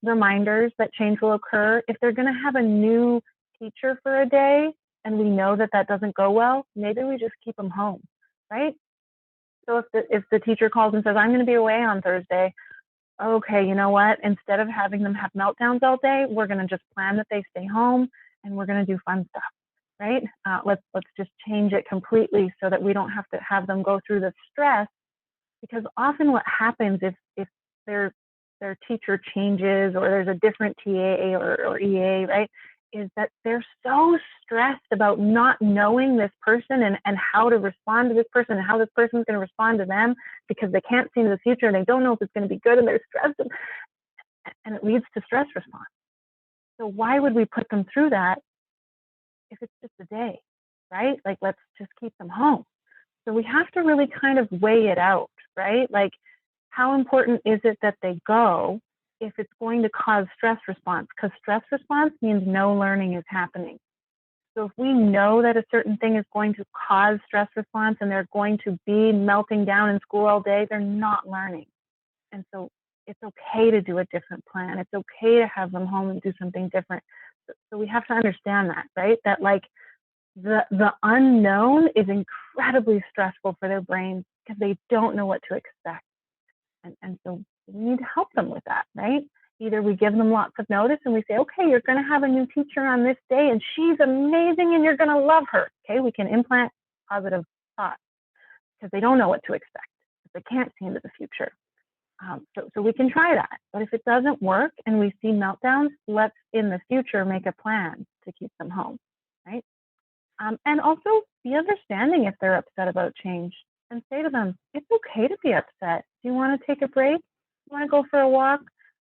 Reminders that change will occur. If they're gonna have a new teacher for a day and we know that doesn't go well, maybe we just keep them home, right? So if the teacher calls and says, I'm going to be away on Thursday, okay, you know what? Instead of having them have meltdowns all day, we're going to just plan that they stay home and we're going to do fun stuff, right? Let's just change it completely so that we don't have to have them go through the stress, because often what happens if their teacher changes or there's a different TA or EA, right, is that they're so stressed about not knowing this person and how to respond to this person and how this person's going to respond to them, because they can't see into the future and they don't know if it's going to be good, and they're stressed, and it leads to stress response. So why would we put them through that if it's just a day, right? Like, let's just keep them home. So we have to really kind of weigh it out, right? Like, how important is it that they go if it's going to cause stress response? Because stress response means no learning is happening. So if we know that a certain thing is going to cause stress response and they're going to be melting down in school all day, they're not learning. And so it's okay to do a different plan. It's okay to have them home and do something different. So we have to understand that, right? That like the unknown is incredibly stressful for their brains because they don't know what to expect. And so we need to help them with that, right? Either we give them lots of notice and we say, okay, you're going to have a new teacher on this day and she's amazing and you're going to love her. Okay, we can implant positive thoughts because they don't know what to expect. They can't see into the future. So we can try that. But if it doesn't work and we see meltdowns, let's in the future make a plan to keep them home, right? And also be understanding if they're upset about change and say to them, it's okay to be upset. Do you want to take a break? You want to go for a walk?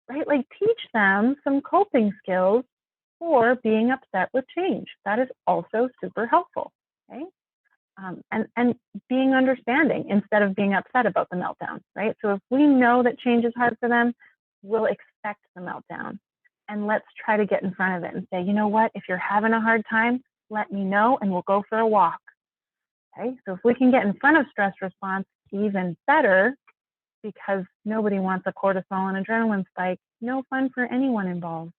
Right? Like, teach them some coping skills for being upset with change. That is also super helpful, okay? And being understanding instead of being upset about the meltdown, right? So if we know that change is hard for them, we'll expect the meltdown. And let's try to get in front of it and say, you know what, if you're having a hard time, let me know and we'll go for a walk, okay? So if we can get in front of stress response, even better, because nobody wants a cortisol and adrenaline spike. No fun for anyone involved.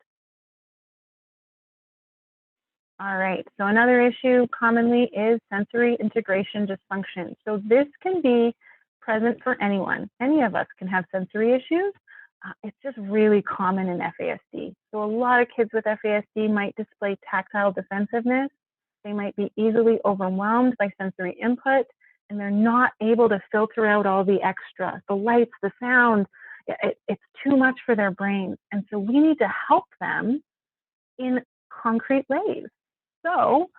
All right, so another issue commonly is sensory integration dysfunction. So this can be present for anyone. Any of us can have sensory issues. It's just really common in FASD. So a lot of kids with FASD might display tactile defensiveness. They might be easily overwhelmed by sensory input, and they're not able to filter out all the extra, the lights, the sound. It's too much for their brains. And so we need to help them in concrete ways. So,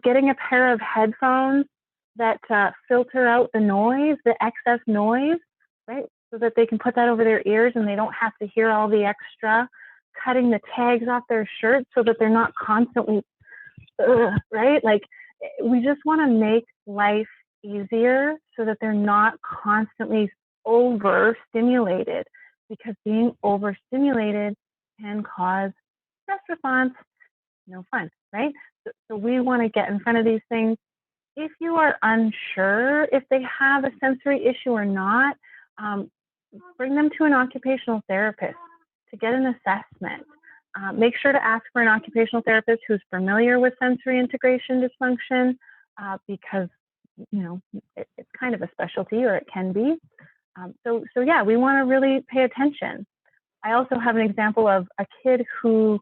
getting a pair of headphones that filter out the noise, the excess noise, right? So that they can put that over their ears and they don't have to hear all the extra, cutting the tags off their shirts so that they're not constantly, right? Like, we just want to make life easier so that they're not constantly overstimulated, because being overstimulated can cause stress response, no fun, right? So we want to get in front of these things. If you are unsure if they have a sensory issue or not, bring them to an occupational therapist to get an assessment. Make sure to ask for an occupational therapist who's familiar with sensory integration dysfunction, because it's kind of a specialty, or it can be. So yeah, we want to really pay attention. I also have an example of a kid who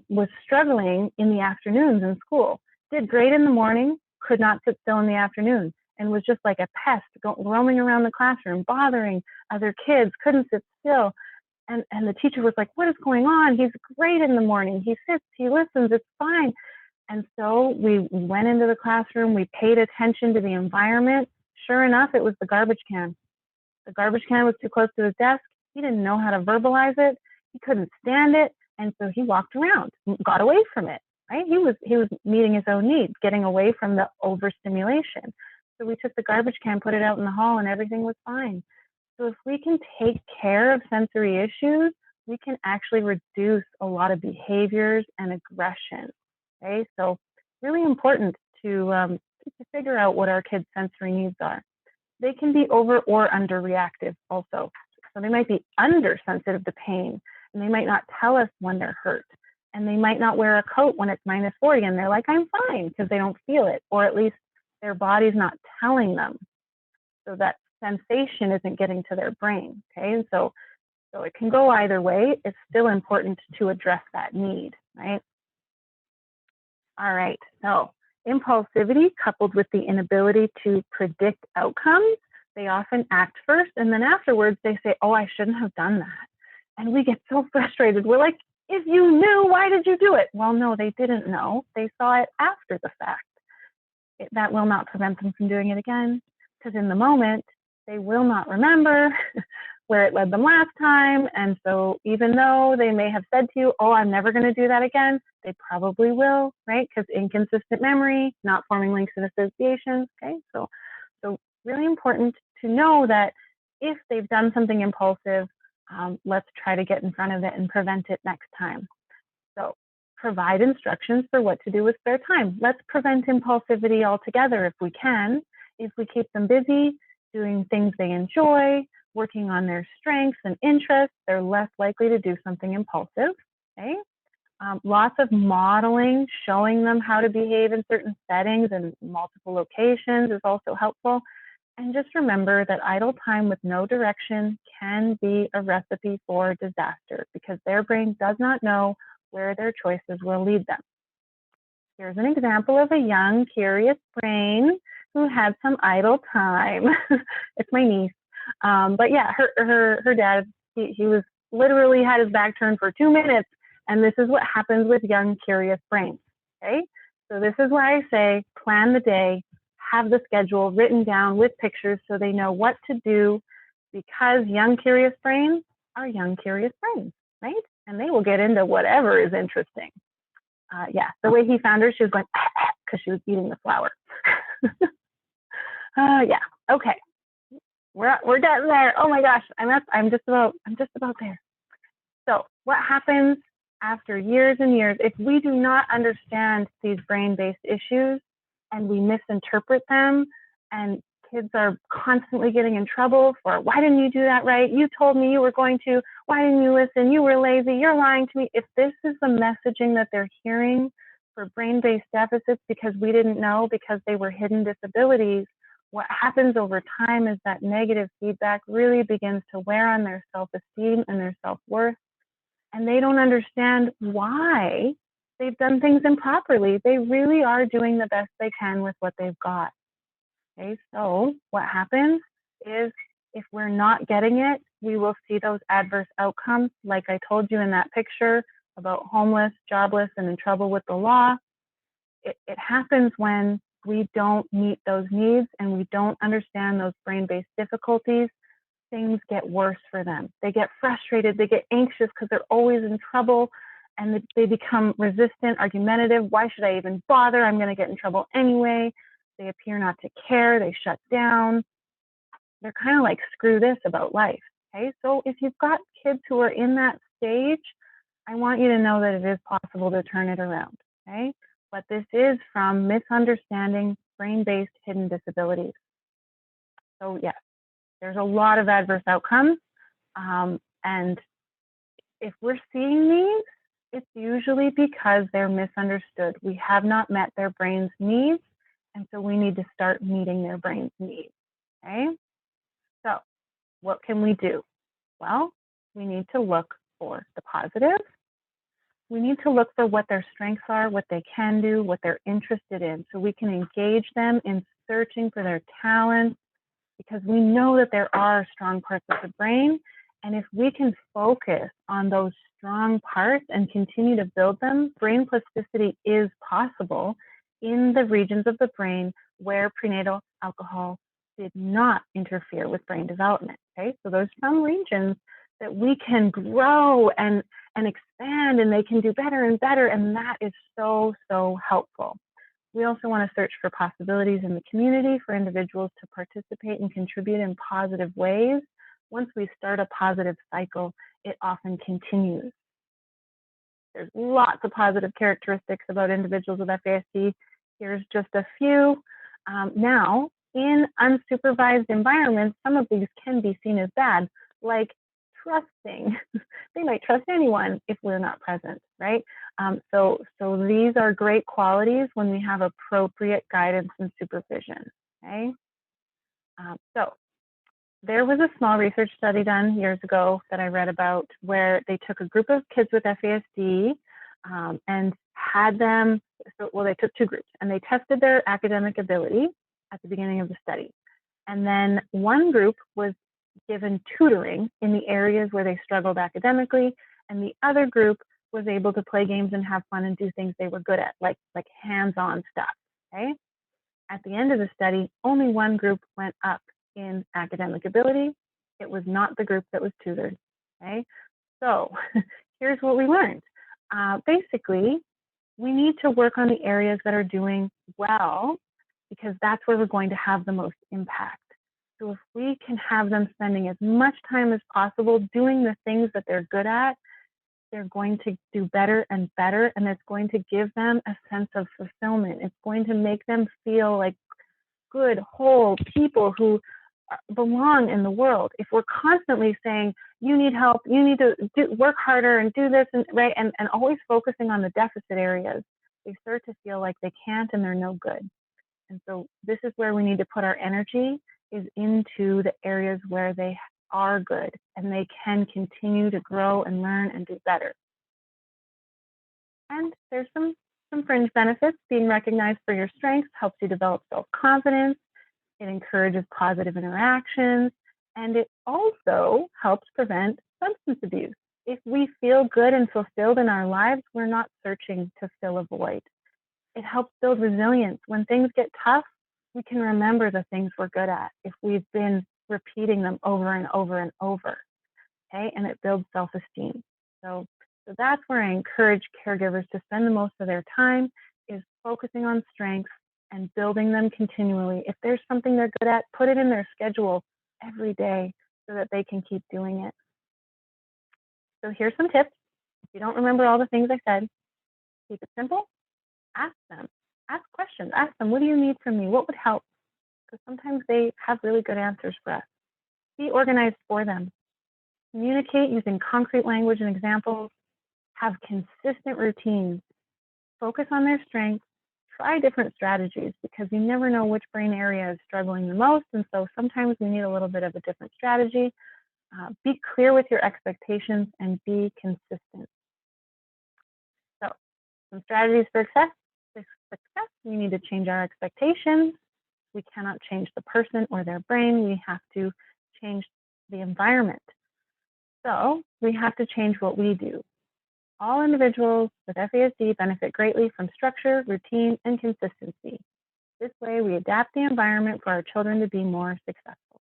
was struggling in the afternoons in school, did great in the morning, could not sit still in the afternoon, and was just like a pest, roaming around the classroom, bothering other kids, couldn't sit still. And the teacher was like, what is going on? He's great in the morning. He sits, he listens, it's fine. And so we went into the classroom, we paid attention to the environment. Sure enough, it was the garbage can. The garbage can was too close to his desk. He didn't know how to verbalize it. He couldn't stand it. And so he walked around, got away from it, right? He was meeting his own needs, getting away from the overstimulation. So we took the garbage can, put it out in the hall, and everything was fine. So if we can take care of sensory issues, we can actually reduce a lot of behaviors and aggression. Okay, so really important to figure out what our kids' sensory needs are. They can be over or under reactive also. So they might be under sensitive to pain, and they might not tell us when they're hurt, and they might not wear a coat when it's -40, and they're like, I'm fine, because they don't feel it, or at least their body's not telling them. So that sensation isn't getting to their brain, okay? And so it can go either way. It's still important to address that need, right? All right, so impulsivity coupled with the inability to predict outcomes, they often act first, and then afterwards they say, oh, I shouldn't have done that. And we get so frustrated. We're like, if you knew, why did you do it? Well, no, they didn't know. They saw it after the fact. That will not prevent them from doing it again, because in the moment, they will not remember where it led them last time. And so even though they may have said to you, oh, I'm never going to do that again, they probably will, right? Because inconsistent memory, not forming links and associations, okay? So really important to know that if they've done something impulsive, let's try to get in front of it and prevent it next time. So provide instructions for what to do with spare time. Let's prevent impulsivity altogether if we can. If we keep them busy, doing things they enjoy, working on their strengths and interests, they're less likely to do something impulsive, okay? Lots of modeling, showing them how to behave in certain settings and multiple locations is also helpful. And just remember that idle time with no direction can be a recipe for disaster because their brain does not know where their choices will lead them. Here's an example of a young, curious brain who had some idle time. It's my niece. But yeah, her dad, he was literally had his back turned for 2 minutes. And this is what happens with young, curious brains, okay? So this is why I say plan the day, have the schedule written down with pictures so they know what to do, because young, curious brains are young, curious brains, right? And they will get into whatever is interesting. Yeah, the way he found her, she was going, because she was eating the flower. Yeah, okay. We're getting there. Oh my gosh, I'm just about there. So what happens after years and years, if we do not understand these brain-based issues and we misinterpret them, and kids are constantly getting in trouble for, why didn't you do that right? You told me you were going to, why didn't you listen? You were lazy, you're lying to me. If this is the messaging that they're hearing for brain-based deficits because we didn't know, because they were hidden disabilities, what happens over time is that negative feedback really begins to wear on their self-esteem and their self-worth. And they don't understand why they've done things improperly. They really are doing the best they can with what they've got. Okay, so what happens is if we're not getting it, we will see those adverse outcomes, like I told you in that picture about homeless, jobless, and in trouble with the law. It happens when we don't meet those needs and we don't understand those brain-based difficulties. Things get worse for them. They get frustrated, they get anxious because they're always in trouble, and they become resistant, argumentative. Why should I even bother? I'm going to get in trouble anyway. They appear not to care, they shut down. They're kind of like, screw this about life. Okay, so if you've got kids who are in that stage, I want you to know that it is possible to turn it around. Okay, but this is from misunderstanding brain-based hidden disabilities. So yes, there's a lot of adverse outcomes, and if we're seeing these, it's usually because they're misunderstood. We have not met their brain's needs, and so we need to start meeting their brain's needs, okay? So what can we do? Well, we need to look for the positives. We need to look for what their strengths are, what they can do, what they're interested in, so we can engage them in searching for their talents, because we know that there are strong parts of the brain. And if we can focus on those strong parts and continue to build them, brain plasticity is possible in the regions of the brain where prenatal alcohol did not interfere with brain development. Okay, so there's some regions that we can grow and expand, and they can do better and better, and that is so, so helpful. We also want to search for possibilities in the community for individuals to participate and contribute in positive ways. Once we start a positive cycle, it often continues. There's lots of positive characteristics about individuals with FASD. Here's just a few. Now, in unsupervised environments, some of these can be seen as bad, like trusting. They might trust anyone if we're not present, right? So these are great qualities when we have appropriate guidance and supervision, okay? So there was a small research study done years ago that I read about, where they took a group of kids with FASD and had them, they took two groups, and they tested their academic ability at the beginning of the study. And then one group was given tutoring in the areas where they struggled academically, and the other group was able to play games and have fun and do things they were good at, like hands-on stuff, okay? At the end of the study, only one group went up in academic ability. It was not the group that was tutored, okay? So here's what we learned. Basically, we need to work on the areas that are doing well, because that's where we're going to have the most impact. So if we can have them spending as much time as possible doing the things that they're good at, they're going to do better and better, and it's going to give them a sense of fulfillment. It's going to make them feel like good, whole people who belong in the world. If we're constantly saying, you need help, you need to work harder and do this, and right, and always focusing on the deficit areas, they start to feel like they can't and they're no good. And so this is where we need to put our energy, is into the areas where they are good and they can continue to grow and learn and do better. And there's some fringe benefits. Being recognized for your strengths helps you develop self-confidence. It encourages positive interactions, and it also helps prevent substance abuse. If we feel good and fulfilled in our lives, we're not searching to fill a void. It helps build resilience. When things get tough, we can remember the things we're good at if we've been repeating them over and over and over, okay? And it builds self-esteem. So that's where I encourage caregivers to spend the most of their time, is focusing on strengths and building them continually. If there's something they're good at, put it in their schedule every day so that they can keep doing it. So here's some tips. If you don't remember all the things I said, keep it simple. Ask them. Ask questions. Ask them, what do you need from me? What would help? Because sometimes they have really good answers for us. Be organized for them. Communicate using concrete language and examples. Have consistent routines. Focus on their strengths. Try different strategies, because you never know which brain area is struggling the most. And so sometimes we need a little bit of a different strategy. Be clear with your expectations and be consistent. So some strategies for success, we need to change our expectations. We cannot change the person or their brain. We have to change the environment. So we have to change what we do. All individuals with FASD benefit greatly from structure, routine, and consistency. This way, we adapt the environment for our children to be more successful.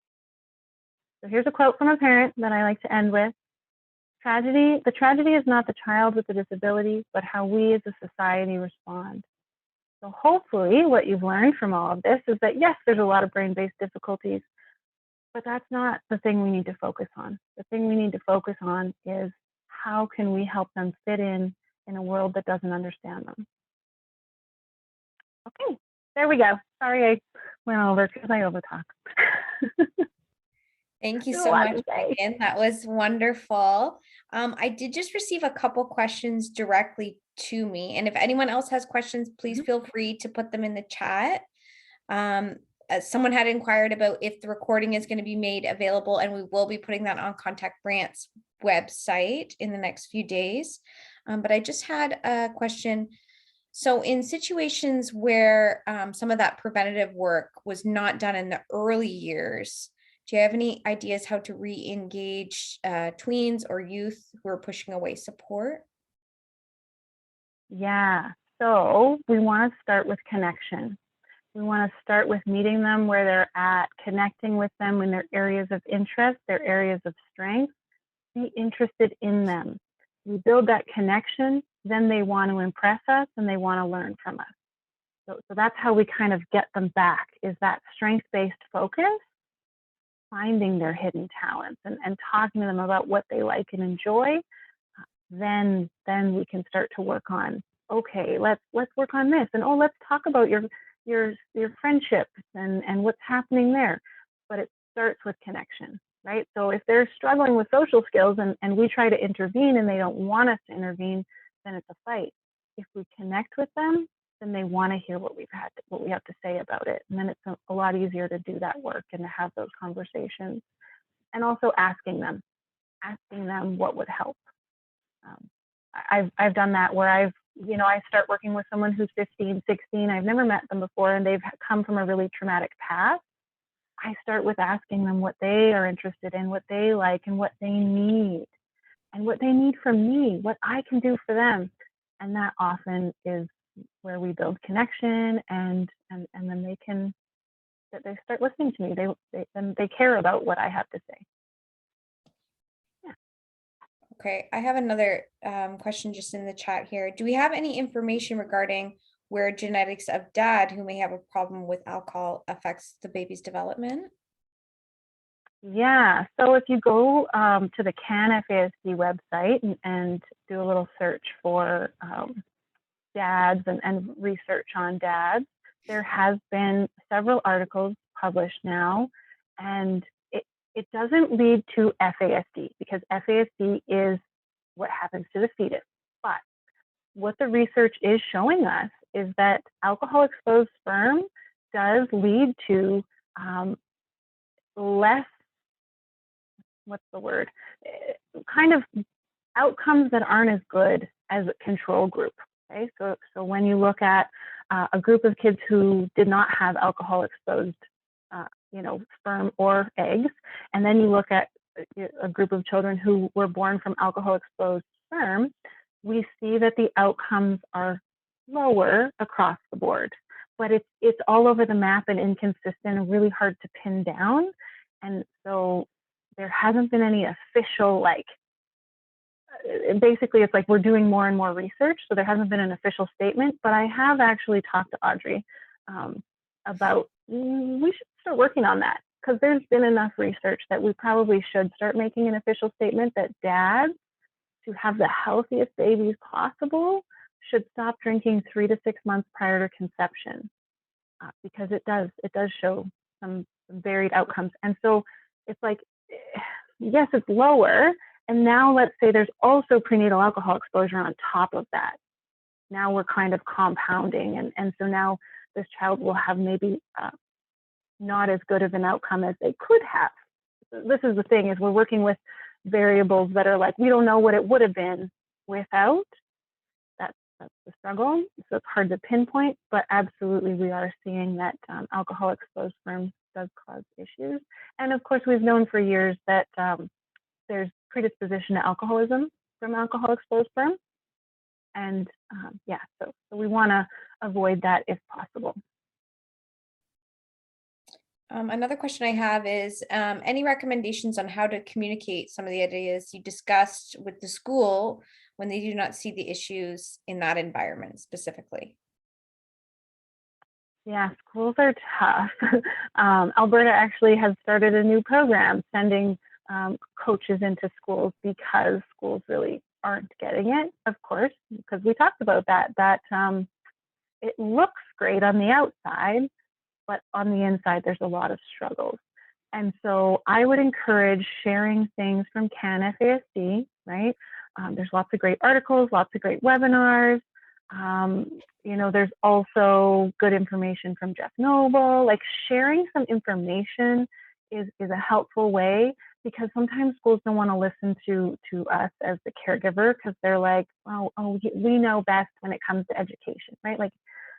So here's a quote from a parent that I like to end with. The tragedy is not the child with the disability, but how we as a society respond. So hopefully what you've learned from all of this is that, yes, there's a lot of brain-based difficulties, but that's not the thing we need to focus on. The thing we need to focus on is, how can we help them fit in a world that doesn't understand them? Okay, there we go. Sorry I went over because I overtalk. Thank you so much, Megan. That was wonderful. I did just receive a couple questions directly to me. And if anyone else has questions, please feel free to put them in the chat. someone had inquired about if the recording is going to be made available, and we will be putting that on Contact Grant's website in the next few days. But I just had a question. So in situations where some of that preventative work was not done in the early years, do you have any ideas how to re-engage tweens or youth who are pushing away support? Yeah, so we want to start with connection. We want to start with meeting them where they're at, connecting with them in their areas of interest, their areas of strength. Be interested in them. We build that connection, then they want to impress us and they want to learn from us. So that's how we kind of get them back, is that strength-based focus, finding their hidden talents and talking to them about what they like and enjoy. Then we can start to work on, okay, let's work on this, and oh, let's talk about your friendships and what's happening there. But it starts with connection, right? So if they're struggling with social skills and we try to intervene and they don't want us to intervene, then it's a fight. If we connect with them, then they want to hear what we have to say about it, and then it's a lot easier to do that work and to have those conversations. And also asking them what would help. I've done that where I start working with someone who's 15, 16. I've never met them before and they've come from a really traumatic past. I start with asking them what they are interested in, what they like, and what they need from me, what I can do for them. And that often is where we build connection, and then they start listening to me. They care about what I have to say. Okay, I have another question just in the chat here. Do we have any information regarding where genetics of dad who may have a problem with alcohol affects the baby's development? Yeah, so if you go to the CAN FASD website and do a little search for dads and research on dads, there has been several articles published now, and it doesn't lead to FASD, because FASD is what happens to the fetus. But what the research is showing us is that alcohol-exposed sperm does lead to less, kind of outcomes that aren't as good as a control group. Okay, so when you look at a group of kids who did not have alcohol-exposed sperm or eggs, and then you look at a group of children who were born from alcohol-exposed sperm, we see that the outcomes are lower across the board. But it's all over the map and inconsistent and really hard to pin down. And so there hasn't been any official, basically it's like we're doing more and more research, so there hasn't been an official statement. But I have actually talked to Audrey about we should start working on that, because there's been enough research that we probably should start making an official statement that dads, to have the healthiest babies possible, should stop drinking 3 to 6 months prior to conception, because it does show some varied outcomes. And so it's like, yes, it's lower, and now let's say there's also prenatal alcohol exposure on top of that. Now we're kind of compounding, and so now this child will have maybe not as good of an outcome as they could have. This is the thing, is we're working with variables that are like, we don't know what it would have been without. That's the struggle. So it's hard to pinpoint, but absolutely we are seeing that alcohol-exposed sperm does cause issues. And of course, we've known for years that there's predisposition to alcoholism from alcohol-exposed sperm. And so we want to avoid that if possible. Another question I have is any recommendations on how to communicate some of the ideas you discussed with the school when they do not see the issues in that environment specifically? Yeah, schools are tough. Alberta actually has started a new program sending coaches into schools, because schools really aren't getting it, of course, because we talked about that it looks great on the outside, but on the inside, there's a lot of struggles. And so I would encourage sharing things from CAN FASD, right? There's lots of great articles, lots of great webinars. You know, there's also good information from Jeff Noble. Like sharing some information is a helpful way, because sometimes schools don't want to listen to us as the caregiver, because they're like, oh, we know best when it comes to education, right? Like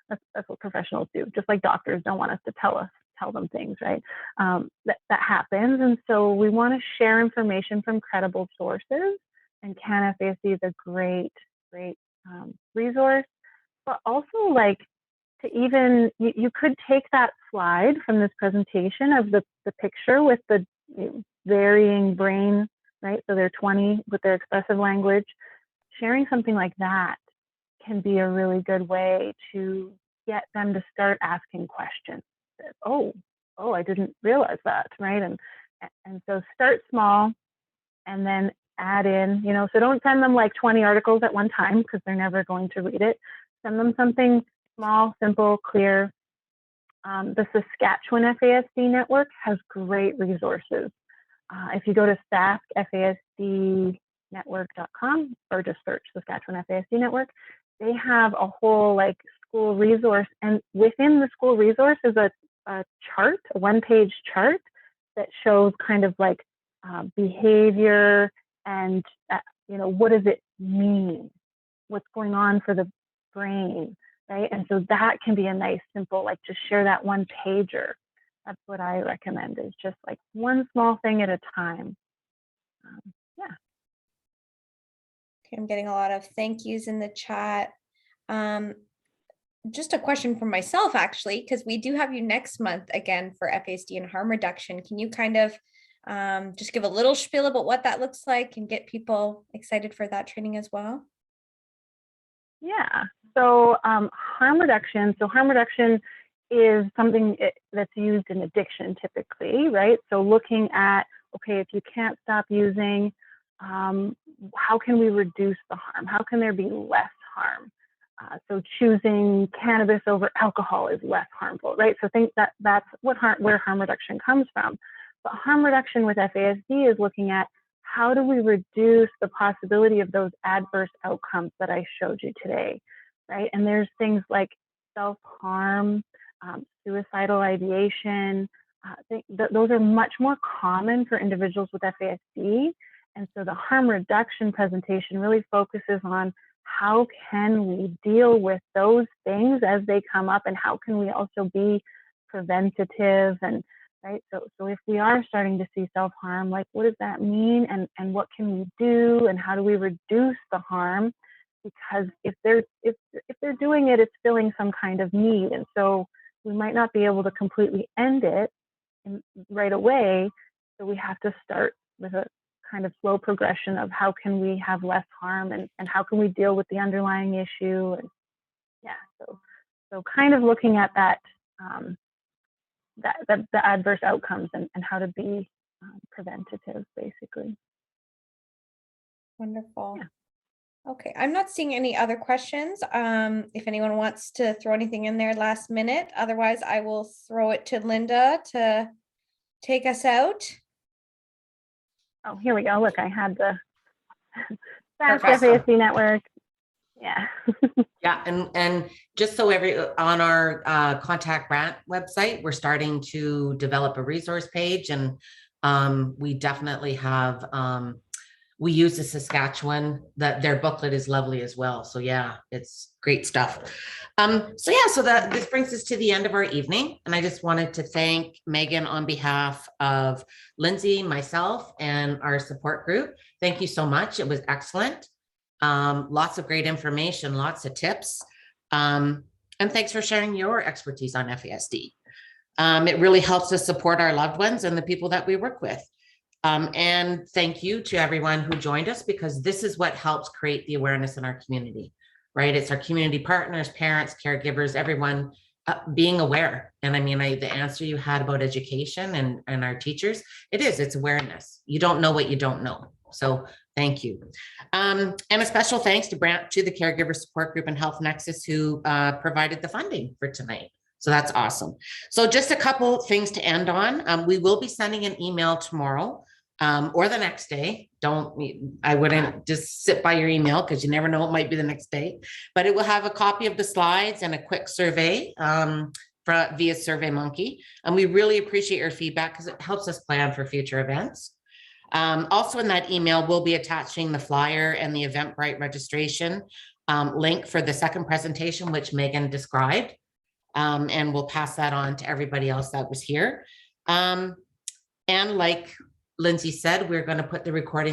that's what professionals do. Just like doctors don't want us to tell them things, right? That happens. And so we want to share information from credible sources, and CAN FASD is a great resource. But also, like, to even, you could take that slide from this presentation of the picture with the varying brain, right? So they're 20 with their expressive language. Sharing something like that can be a really good way to get them to start asking questions. Oh, I didn't realize that, right? And so start small and then add in, you know, so don't send them like 20 articles at one time, because they're never going to read it. Send them something small, simple, clear. The Saskatchewan FASD network has great resources. If you go to saskfasdnetwork.com or just search Saskatchewan FASD network, they have a whole like school resource, and within the school resource is a chart, a one-page chart that shows kind of like behavior and you know, what does it mean? What's going on for the brain, right? And so that can be a nice, simple, like just share that one pager. That's what I recommend, is just like one small thing at a time. Yeah. Okay, I'm getting a lot of thank yous in the chat. Just a question for myself, actually, because we do have you next month again for FASD and harm reduction. Can you kind of just give a little spiel about what that looks like and get people excited for that training as well? Yeah. So harm reduction. So harm reduction is something that's used in addiction typically, right? So looking at, okay, if you can't stop using, how can we reduce the harm? How can there be less harm? So choosing cannabis over alcohol is less harmful, right? So think that's where harm reduction comes from. But harm reduction with FASD is looking at, how do we reduce the possibility of those adverse outcomes that I showed you today, right? And there's things like self-harm, suicidal ideation. Those are much more common for individuals with FASD. And so the harm reduction presentation really focuses on, how can we deal with those things as they come up, and how can we also be preventative, and right? So if we are starting to see self-harm, like, what does that mean, and what can we do, and how do we reduce the harm? Because if they're doing it, it's filling some kind of need, and so we might not be able to completely end it right away. So we have to start with a kind of slow progression of, how can we have less harm, and how can we deal with the underlying issue? And yeah, so kind of looking at that. The adverse outcomes and how to be preventative, basically. Wonderful. Yeah. Okay, I'm not seeing any other questions. If anyone wants to throw anything in there last minute, otherwise I will throw it to Linda to take us out. Oh, here we go. Look, I had the FASD network. Yeah. Yeah, and just so on our Contact Grant website, we're starting to develop a resource page, and we definitely have, we use the Saskatchewan, their booklet is lovely as well. So yeah, it's great stuff. So this brings us to the end of our evening, and I just wanted to thank Megan on behalf of Lindsay, myself, and our support group. Thank you so much. It was excellent. Lots of great information, lots of tips. And thanks for sharing your expertise on FASD. It really helps us support our loved ones and the people that we work with. And thank you to everyone who joined us, because this is what helps create the awareness in our community, right? It's our community partners, parents, caregivers, everyone being aware. And I mean, the answer you had about education and our teachers, it's awareness. You don't know what you don't know. So thank you. And a special thanks to Grant, to the Caregiver Support Group and Health Nexus, who provided the funding for tonight. So that's awesome. So just a couple things to end on. We will be sending an email tomorrow or the next day. I wouldn't just sit by your email because you never know what might be the next day, but it will have a copy of the slides and a quick survey via SurveyMonkey. And we really appreciate your feedback because it helps us plan for future events. Also in that email, we'll be attaching the flyer and the Eventbrite registration link for the second presentation, which Megan described. And we'll pass that on to everybody else that was here. And like Lindsay said, we're going to put the recording